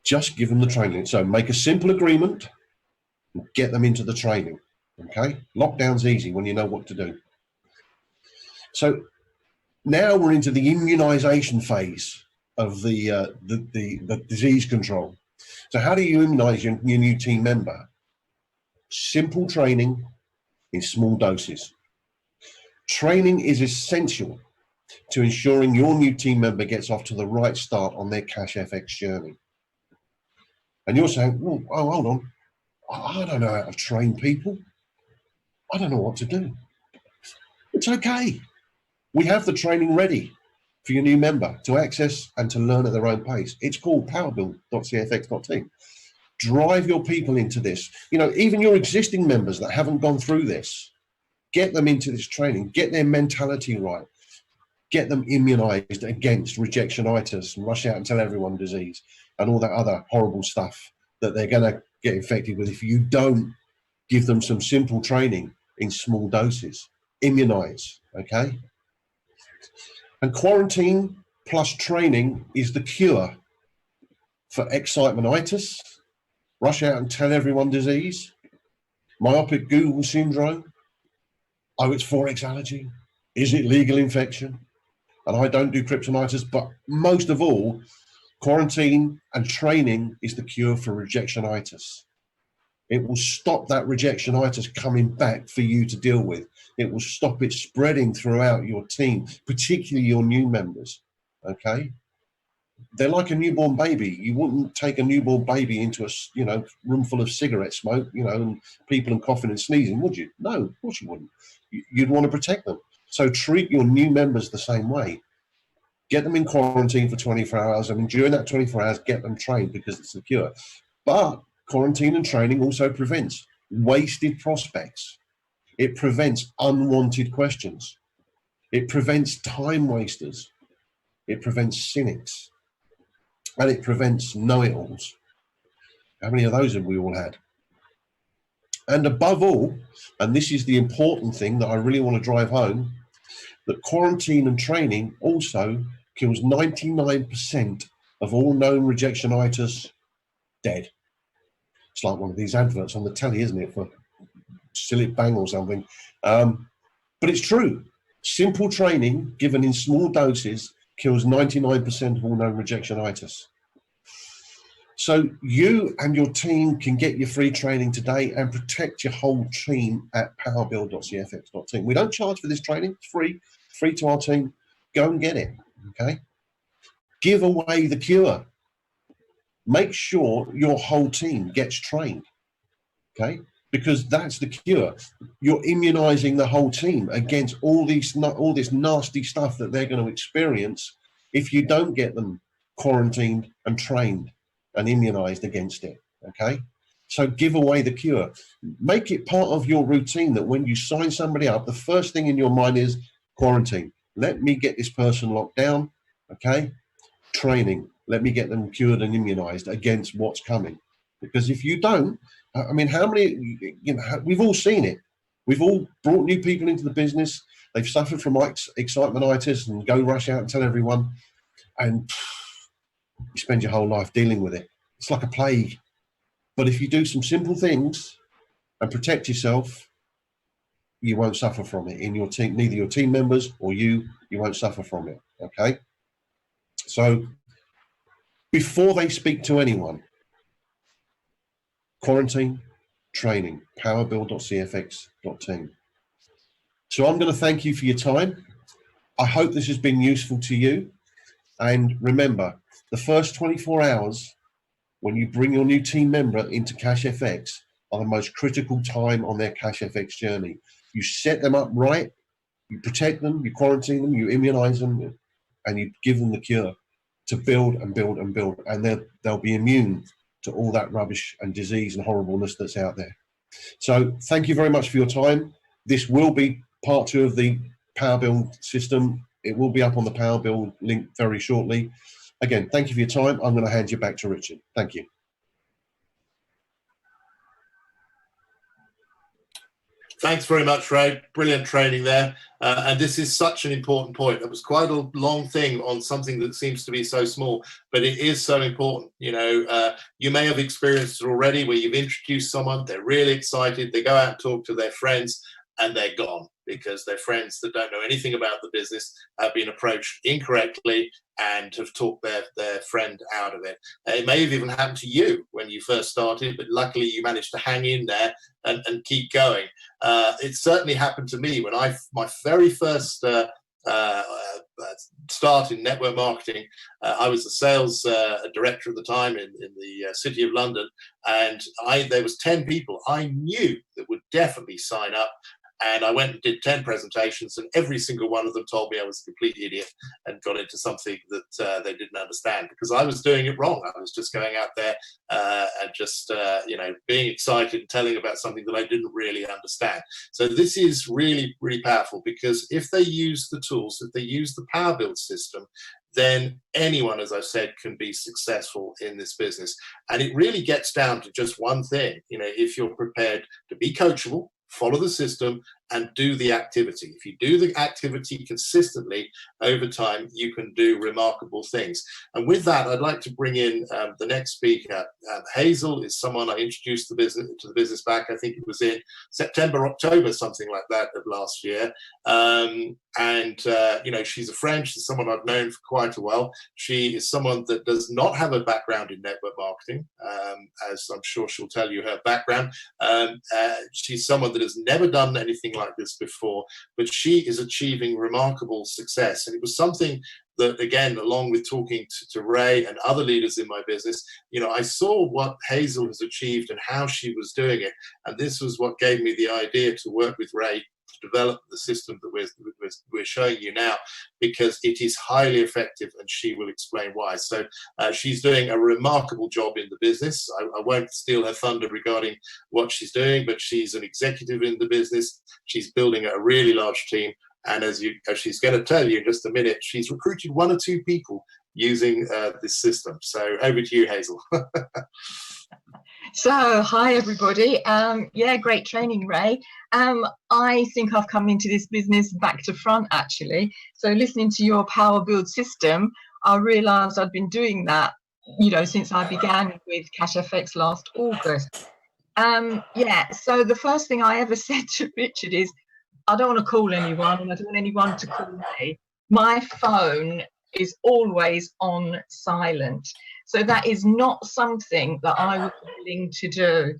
Just give them the training. So make a simple agreement and get them into the training, okay? Lockdown's easy when you know what to do. So Now we're into the immunisation phase of the disease control. So how do you immunise your new team member? Simple training in small doses. Training is essential to ensuring your new team member gets off to the right start on their Cash FX journey. And you're saying, well, oh, hold on, I don't know how to train people. I don't know what to do. It's okay. We have the training ready for your new member to access and to learn at their own pace. It's called powerbuild.cfx.team. Drive your people into this. You know, even your existing members that haven't gone through this, get them into this training, get their mentality right, get them immunized against rejectionitis and rush out and tell everyone disease and all that other horrible stuff that they're going to get infected with if you don't give them some simple training in small doses. Immunize, okay? And quarantine plus training is the cure for excitementitis, rush out and tell everyone disease, myopic Google syndrome, oh, it's Forex allergy, is it legal infection? And I don't do kryptonitis, but most of all, quarantine and training is the cure for rejectionitis. It will stop that rejectionitis coming back for you to deal with. It will stop it spreading throughout your team, particularly your new members, okay? They're like a newborn baby. You wouldn't take a newborn baby into a room full of cigarette smoke, and people and coughing and sneezing, would you? No, of course you wouldn't. You'd want to protect them. So treat your new members the same way. Get them in quarantine for 24 hours. I mean, during that 24 hours, get them trained because it's secure. But quarantine and training also prevents wasted prospects. It prevents unwanted questions. It prevents time wasters. It prevents cynics. And it prevents know-it-alls. How many of those have we all had? And above all, and this is the important thing that I really want to drive home, that quarantine and training also kills 99% of all known rejectionitis dead. It's like one of these adverts on the telly, isn't it, for Silly Bang or something. But it's true. Simple training given in small doses kills 99% of all known rejectionitis. So you and your team can get your free training today and protect your whole team at powerbuild.cfx.team. We don't charge for this training. It's free to our team. Go and get it, okay? Give away the cure. Make sure your whole team gets trained, okay? Because that's the cure. You're immunizing the whole team against all this nasty stuff that they're going to experience if you don't get them quarantined and trained and immunized against it, okay? So give away the cure. Make it part of your routine that when you sign somebody up, the first thing in your mind is quarantine. Let me get this person locked down, okay? Training. Let me get them cured and immunized against what's coming. Because if you don't, I mean, how many, we've all seen it. We've all brought new people into the business. They've suffered from excitementitis and go rush out and tell everyone. And you spend your whole life dealing with it. It's like a plague. But if you do some simple things and protect yourself, you won't suffer from it in your team. Neither your team members or you won't suffer from it, okay? So before they speak to anyone, quarantine, training, powerbuild.cfx.team. So I'm going to thank you for your time. I hope this has been useful to you. And remember, the first 24 hours when you bring your new team member into Cash FX are the most critical time on their Cash FX journey. You set them up right, you protect them, you quarantine them, you immunize them, and you give them the cure to build and build and build. And they'll be immune to all that rubbish and disease and horribleness that's out there. So thank you very much for your time. This will be part 2 of the PowerBuild system. It will be up on the PowerBuild link very shortly. Again, thank you for your time. I'm going to hand you back to Richard. Thank you. Thanks very much, Ray. Brilliant training there. And this is such an important point. It was quite a long thing on something that seems to be so small, but it is so important. You may have experienced it already where you've introduced someone, they're really excited, they go out and talk to their friends, and they're gone because their friends that don't know anything about the business have been approached incorrectly and have talked their friend out of it. It may have even happened to you when you first started, but luckily you managed to hang in there and keep going. It certainly happened to me when my very first start in network marketing. I was the sales director at the time in the City of London, and there was 10 people I knew that would definitely sign up. And I went and did 10 presentations, and every single one of them told me I was a complete idiot and got into something that they didn't understand because I was doing it wrong. I was just going out there and just, being excited and telling about something that I didn't really understand. So this is really, really powerful because if they use the tools, if they use the Power Build system, then anyone, as I've said, can be successful in this business. And it really gets down to just one thing. If you're prepared to be coachable, follow the system, and do the activity. If you do the activity consistently over time, you can do remarkable things. And with that, I'd like to bring in the next speaker. Hazel is someone I introduced to the business back, I think it was in September, October, something like that of last year. She's a friend. She's someone I've known for quite a while. She is someone that does not have a background in network marketing, as I'm sure she'll tell you her background. She's someone that has never done anything like this before, but she is achieving remarkable success. And it was something that, again, along with talking to Ray and other leaders in my business, I saw what Hazel has achieved and how she was doing it. And this was what gave me the idea to work with Ray to develop the system that we're showing you now, because it is highly effective, and she will explain why. So she's doing a remarkable job in the business. I won't steal her thunder regarding what she's doing, but she's an executive in the business. She's building a really large team. And as she's going to tell you in just a minute, she's recruited 1 or 2 people using this system. So over to you, Hazel. So, hi everybody. Great training, Ray. I think I've come into this business back to front, actually. So listening to your Power Build system, I realised I'd been doing that, since I began with CashFX last August. So the first thing I ever said to Richard is, I don't want to call anyone, and I don't want anyone to call me. My phone is always on silent. So that is not something that I was willing to do.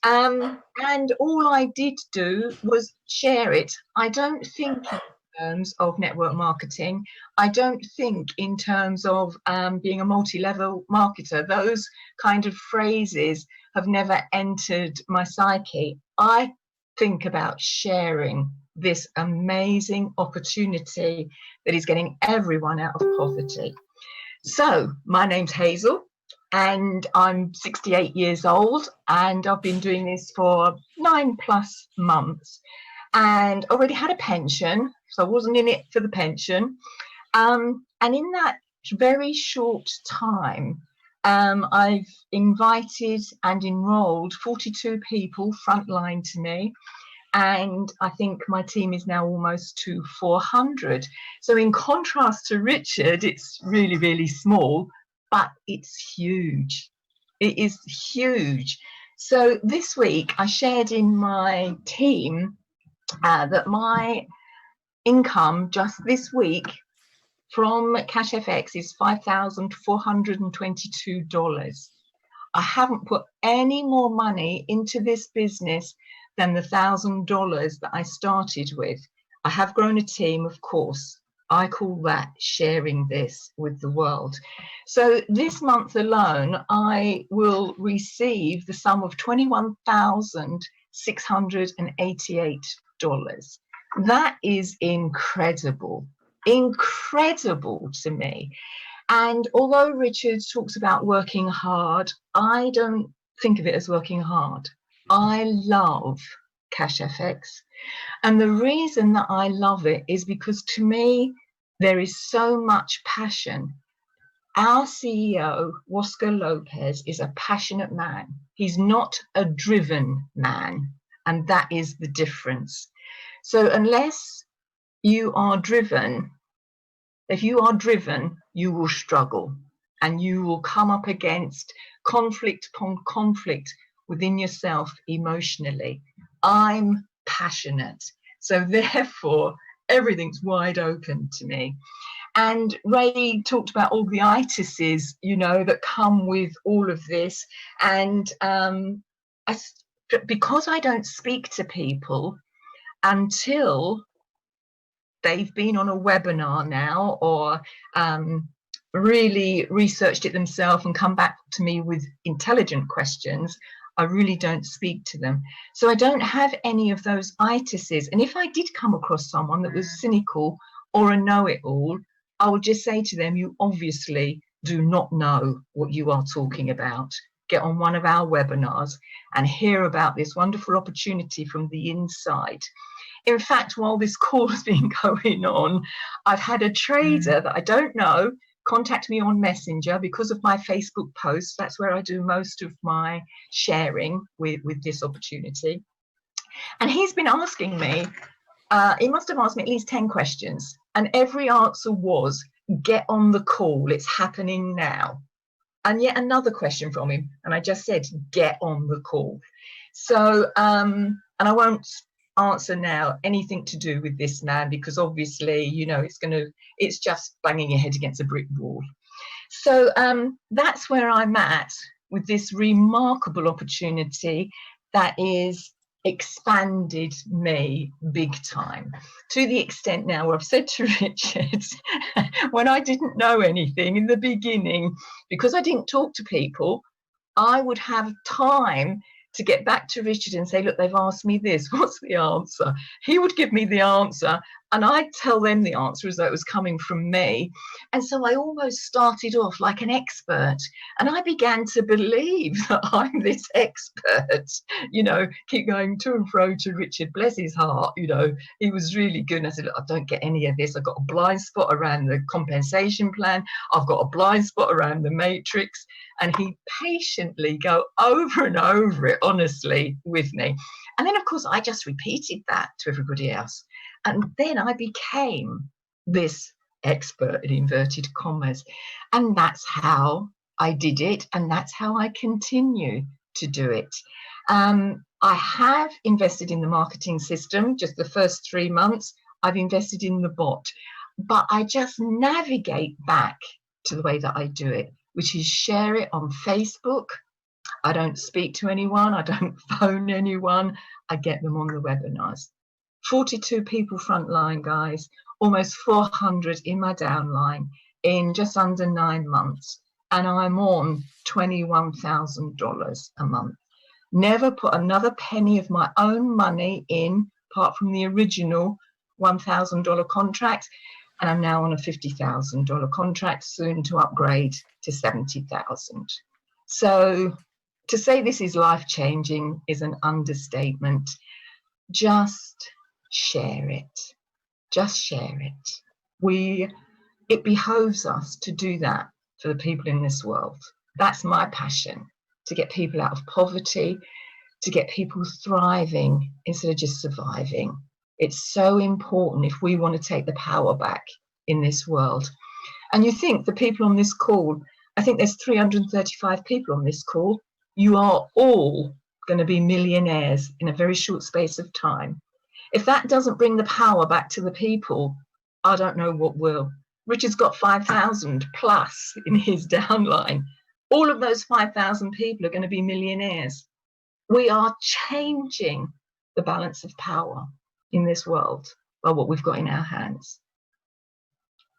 And all I did do was share it. I don't think in terms of network marketing. I don't think in terms of being a multi-level marketer. Those kind of phrases have never entered my psyche. I think about sharing this amazing opportunity that is getting everyone out of poverty. So my name's Hazel, and I'm 68 years old, and I've been doing this for 9+ months, and already had a pension, so I wasn't in it for the pension. And in that very short time, I've invited and enrolled 42 people frontline to me. And I think my team is now almost to 400. So in contrast to Richard, it's really, really small, but it's huge. It is huge. So this week I shared in my team that my income just this week from CashFX is $5,422. I haven't put any more money into this business than the $1,000 that I started with. I have grown a team, of course. I call that sharing this with the world. So this month alone, I will receive the sum of $21,688. That is incredible, incredible to me. And although Richard talks about working hard, I don't think of it as working hard. I love CashFX. And the reason that I love it is because to me, there is so much passion. Our CEO, Oscar Lopez, is a passionate man. He's not a driven man. And that is the difference. So unless you are driven, if you are driven, you will struggle and you will come up against conflict upon conflict within yourself emotionally. I'm passionate, So therefore, everything's wide open to me. And Ray talked about all the itises, you know, that come with all of this. And because I don't speak to people until they've been on a webinar now, or really researched it themselves and come back to me with intelligent questions, I really don't speak to them. So I don't have any of those itises. And if I did come across someone that was cynical or a know-it-all, I would just say to them, you obviously do not know what you are talking about. Get on one of our webinars and hear about this wonderful opportunity from the inside. In fact, while this call has been going on, I've had a trader that I don't know contact me on Messenger because of my Facebook posts. That's where I do most of my sharing with this opportunity. And he's been asking me, he must have asked me at least 10 questions. And every answer was, get on the call, it's happening now. And yet another question from him, and I just said, get on the call. So, and I won't answer now anything to do with this man, because obviously, you know, it's just banging your head against a brick wall. So that's where I'm at with this remarkable opportunity that is expanded me big time, to the extent now where I've said to Richard, when I didn't know anything in the beginning, because I didn't talk to people, I would have time to get back to Richard and say, look, they've asked me this, what's the answer? He would give me the answer and I'd tell them the answer as though it was coming from me. And so I almost started off like an expert, and I began to believe that I'm this expert, you know, keep going to and fro to Richard, bless his heart, you know, he was really good. And I said, look, I don't get any of this. I've got a blind spot around the compensation plan. I've got a blind spot around the matrix. And he patiently go over and over it, honestly, with me. And then, of course, I just repeated that to everybody else. And then I became this expert in inverted commas. And that's how I did it. And that's how I continue to do it. I have invested in the marketing system. Just the first 3 months, I've invested in the bot. But I just navigate back to the way that I do it, which is share it on Facebook. I don't speak to anyone. I don't phone anyone. I get them on the webinars. 42 people frontline, guys, almost 400 in my downline in just under 9 months. And I'm on $21,000 a month. Never put another penny of my own money in, apart from the original $1,000 contract. And I'm now on a $50,000 contract, soon to upgrade to 70,000. So to say this is life-changing is an understatement. Just share it. Just share it. It behoves us to do that for the people in this world. That's my passion, to get people out of poverty, to get people thriving instead of just surviving. It's so important if we want to take the power back in this world. And you think the people on this call, I think there's 335 people on this call, you are all going to be millionaires in a very short space of time. If that doesn't bring the power back to the people, I don't know what will. Richard's got 5,000 plus in his downline. All of those 5,000 people are going to be millionaires. We are changing the balance of power in this world by what we've got in our hands.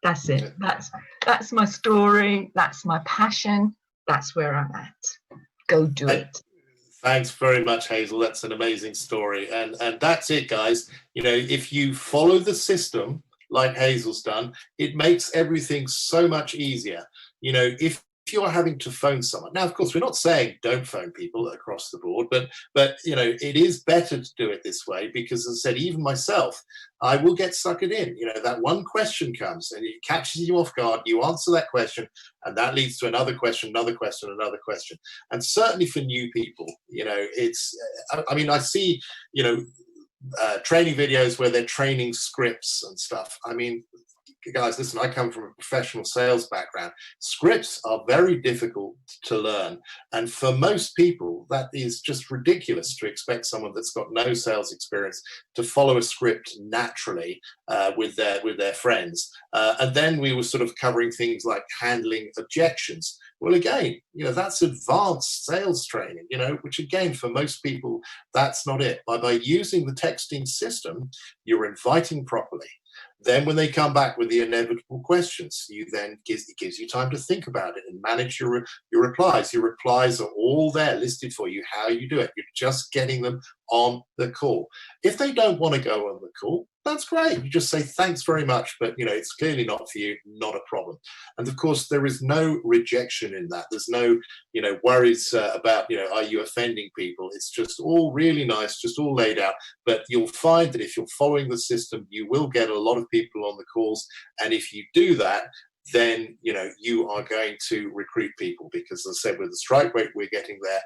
That's it. That's my story. That's my passion. That's where I'm at. Go do it. Thanks very much, Hazel. That's an amazing story. And that's it, guys. You know, if you follow the system like Hazel's done, it makes everything so much easier. You know, if you're having to phone someone. Now, of course, we're not saying don't phone people across the board, but you know, it is better to do it this way because, as I said, even myself, I will get suckered in. You know, that one question comes and it catches you off guard. You answer that question, and that leads to another question, another question, another question. And certainly for new people, you know, it's. I mean, I see, you know, training videos where they're training scripts and stuff. I mean, guys, listen, I come from a professional sales background. Scripts are very difficult to learn. And for most people, that is just ridiculous to expect someone that's got no sales experience to follow a script naturally with their friends. And then we were sort of covering things like handling objections. Well, again, that's advanced sales training, which again, for most people, that's not it. By using the texting system, you're inviting properly. Then when they come back with the inevitable questions, it gives you time to think about it and manage your replies. Your replies are all there listed for you, how you do it. You're just getting them on the call. If they don't want to go on the call, that's great. You just say, thanks very much, but it's clearly not for you, not a problem. And of course, there is no rejection in that. There's no, worries about, are you offending people? It's just all really nice, just all laid out. But you'll find that if you're following the system, you will get a lot of people on the calls. And if you do that, then you are going to recruit people, because as I said, with the strike rate we're getting there,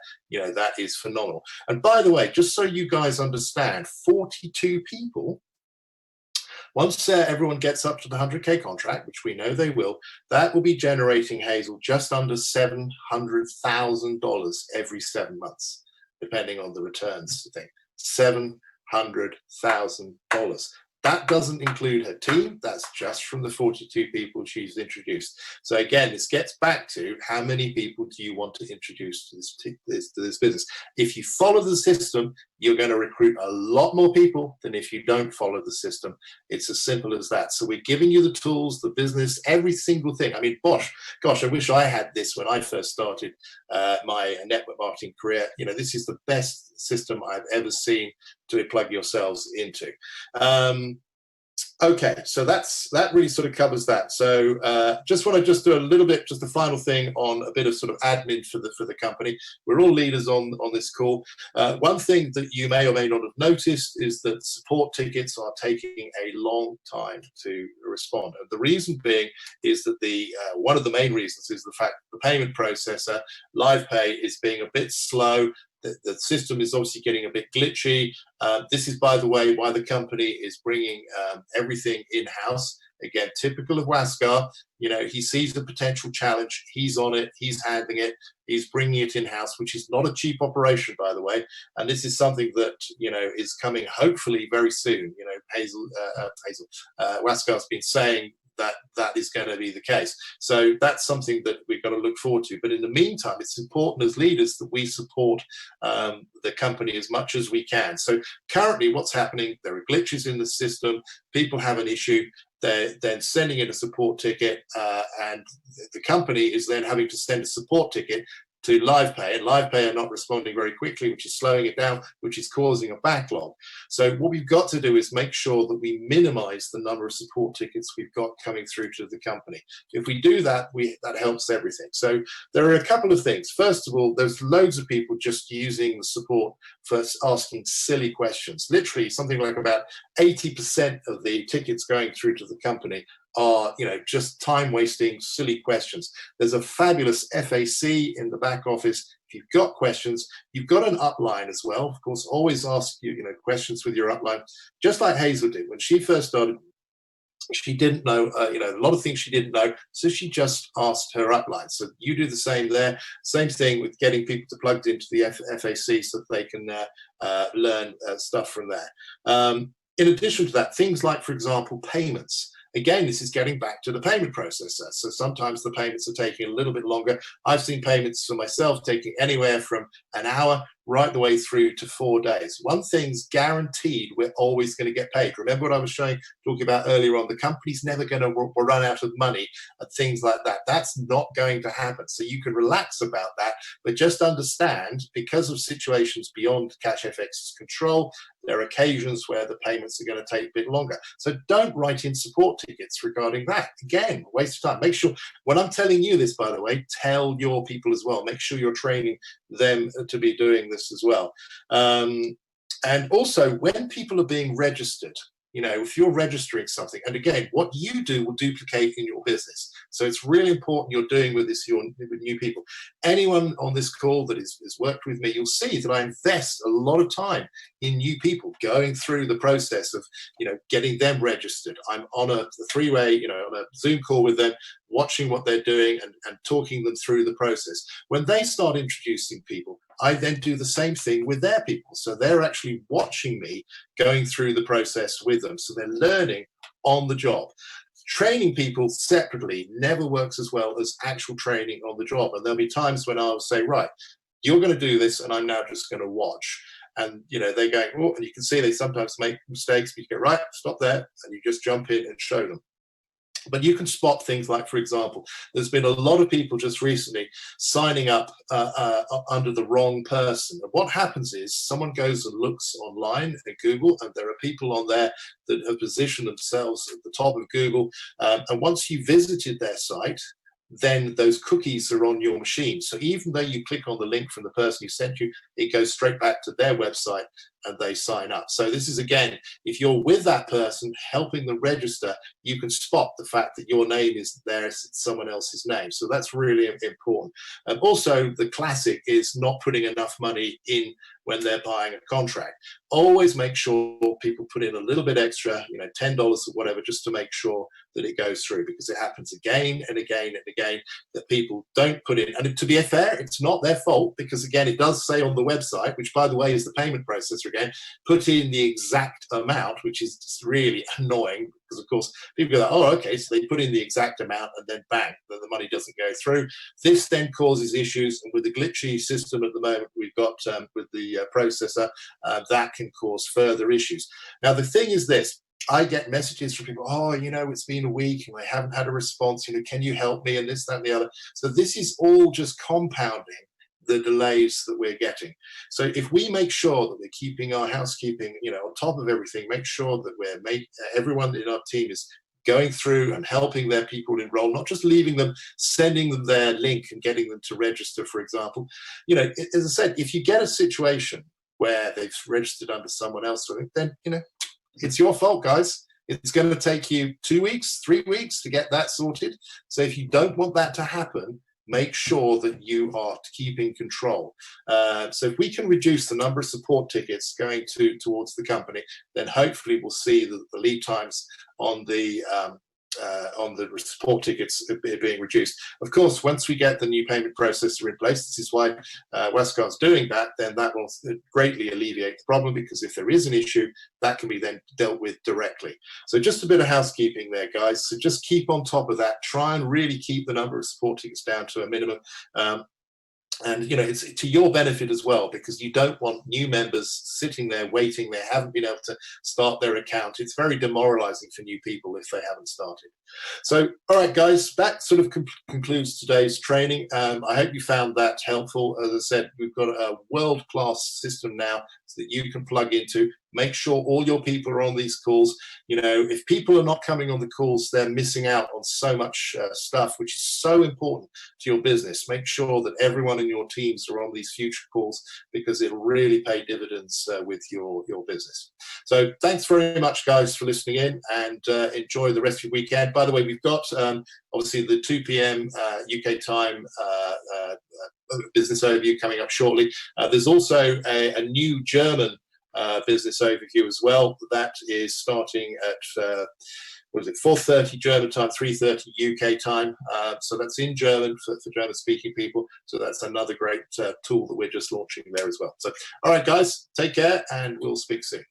that is phenomenal. And by the way, just so you guys understand, 42 people, once everyone gets up to the 100K contract, which we know they will, that will be generating, Hazel, just under $700,000 every 7 months, depending on the returns thing. $700,000. That doesn't include her team. That's just from the 42 people she's introduced. So again, this gets back to how many people do you want to introduce to this business. If you follow the system, you're going to recruit a lot more people than if you don't follow the system. It's as simple as that. So we're giving you the tools, the business, every single thing. I mean, gosh, I wish I had this when I first started my network marketing career. This is the best system I've ever seen to plug yourselves into. Okay, so that really sort of covers that. So just want to do a little bit, just the final thing on a bit of sort of admin for the company. We're all leaders on this call. One thing that you may or may not have noticed is that support tickets are taking a long time to respond. And the reason being is that one of the main reasons is the fact that the payment processor, LivePay, is being a bit slow. The system is obviously getting a bit glitchy. This is, by the way, why the company is bringing everything in-house. Again, typical of Waskar. He sees the potential challenge. He's on it. He's handling it. He's bringing it in-house, which is not a cheap operation, by the way. And this is something that, is coming hopefully very soon. Waskar's been saying that is going to be the case. So that's something that we've got to look forward to. But in the meantime, it's important as leaders that we support the company as much as we can. So currently what's happening, there are glitches in the system, people have an issue, they're then sending in a support ticket, and the company is then having to send a support ticket to LivePay, and LivePay are not responding very quickly, which is slowing it down, which is causing a backlog. So what we've got to do is make sure that we minimize the number of support tickets we've got coming through to the company. If we do that, that helps everything. So there are a couple of things. First of all, there's loads of people just using the support for asking silly questions. Literally something like about 80% of the tickets going through to the company are, just time-wasting, silly questions. There's a fabulous FAC in the back office. If you've got questions, you've got an upline as well. Of course, always ask questions with your upline, just like Hazel did when she first started. She didn't know, a lot of things she didn't know, so she just asked her upline. So you do the same there. Same thing with getting people to plug into the FAC so that they can learn stuff from there. In addition to that, things like, for example, payments. Again, this is getting back to the payment processor. So sometimes the payments are taking a little bit longer. I've seen payments for myself taking anywhere from an hour right the way through to 4 days. One thing's guaranteed, we're always going to get paid. Remember what I was talking about earlier on, the company's never going to run out of money and things like that. That's not going to happen. So you can relax about that, but just understand, because of situations beyond CashFX's control, there are occasions where the payments are going to take a bit longer. So don't write in support tickets regarding that. Again, waste of time. Make sure, when I'm telling you this, by the way, tell your people as well. Make sure you're training them to be doing this as well. And also, when people are being registered, You know, if you're registering something, and again, what you do will duplicate in your business. So it's really important you're doing with this with new people. Anyone on this call that has worked with me, you'll see that I invest a lot of time in new people, going through the process of, you know, getting them registered. I'm on a three-way, you know, on a Zoom call with them, watching what they're doing and talking them through the process. When they start introducing people, I then do the same thing with their people. So they're actually watching me going through the process with them. So they're learning on the job. Training people separately never works as well as actual training on the job. And there'll be times when I'll say, right, you're going to do this, and I'm now just going to watch. And, you know, they're going, oh, and you can see they sometimes make mistakes, but you go, right, stop there, and you just jump in and show them. But you can spot things like, for example, there's been a lot of people just recently signing up under the wrong person. And what happens is someone goes and looks online at Google, and there are people on there that have positioned themselves at the top of Google. And once you visited their site, then those cookies are on your machine. So even though you click on the link from the person who sent you, it goes straight back to their website and they sign up. So this is, again, if you're with that person helping them register, you can spot the fact that your name is there, it's someone else's name. So that's really important. And also, the classic is not putting enough money in when they're buying a contract. Always make sure people put in a little bit extra, you know, $10 or whatever, just to make sure that it goes through, because it happens again and again and again that people don't put in. And to be fair, it's not their fault, because again, it does say on the website, which by the way is the payment processor again, put in the exact amount, which is just really annoying, because of course people go, oh, okay, so they put in the exact amount and then bang, then the money doesn't go through. This then causes issues, and with the glitchy system at the moment we've got with the processor, that can cause further issues. Now the thing is this, I get messages from people, oh, you know, it's been a week and I haven't had a response, you know, can you help me, and this, that, and the other. So this is all just compounding the delays that we're getting. So if we make sure that we're keeping our housekeeping, you know, on top of everything, make sure that we're everyone in our team is going through and helping their people enroll, not just leaving them, sending them their link and getting them to register, for example. You know, as I said, if you get a situation where they've registered under someone else, then, you know, it's your fault, guys. It's going to take you 2 weeks, 3 weeks to get that sorted. So if you don't want that to happen, make sure that you are keeping control. So if we can reduce the number of support tickets going towards the company, then hopefully we'll see the lead times on the support tickets being reduced. Of course, once we get the new payment processor in place, this is why Westcard's doing that, then that will greatly alleviate the problem, because if there is an issue, that can be then dealt with directly. So just a bit of housekeeping there, guys. So just keep on top of that. Try and really keep the number of support tickets down to a minimum. And, you know, it's to your benefit as well, because you don't want new members sitting there waiting. They haven't been able to start their account. It's very demoralizing for new people if they haven't started. So, all right, guys, that sort of concludes today's training. I hope you found that helpful. As I said, we've got a world-class system now that you can plug into. Make sure all your people are on these calls. You know, if people are not coming on the calls, they're missing out on so much stuff, which is so important to your business. Make sure that everyone in your teams are on these future calls, because it'll really pay dividends with your business. So thanks very much, guys, for listening in, and enjoy the rest of your weekend. By the way, we've got obviously the 2 p.m. UK time business overview coming up shortly. There's also a new German business overview as well. That is starting at 4:30 German time, 3:30 UK time. So that's in German for German speaking people. So that's another great tool that we're just launching there as well. So, all right, guys, take care, and we'll speak soon.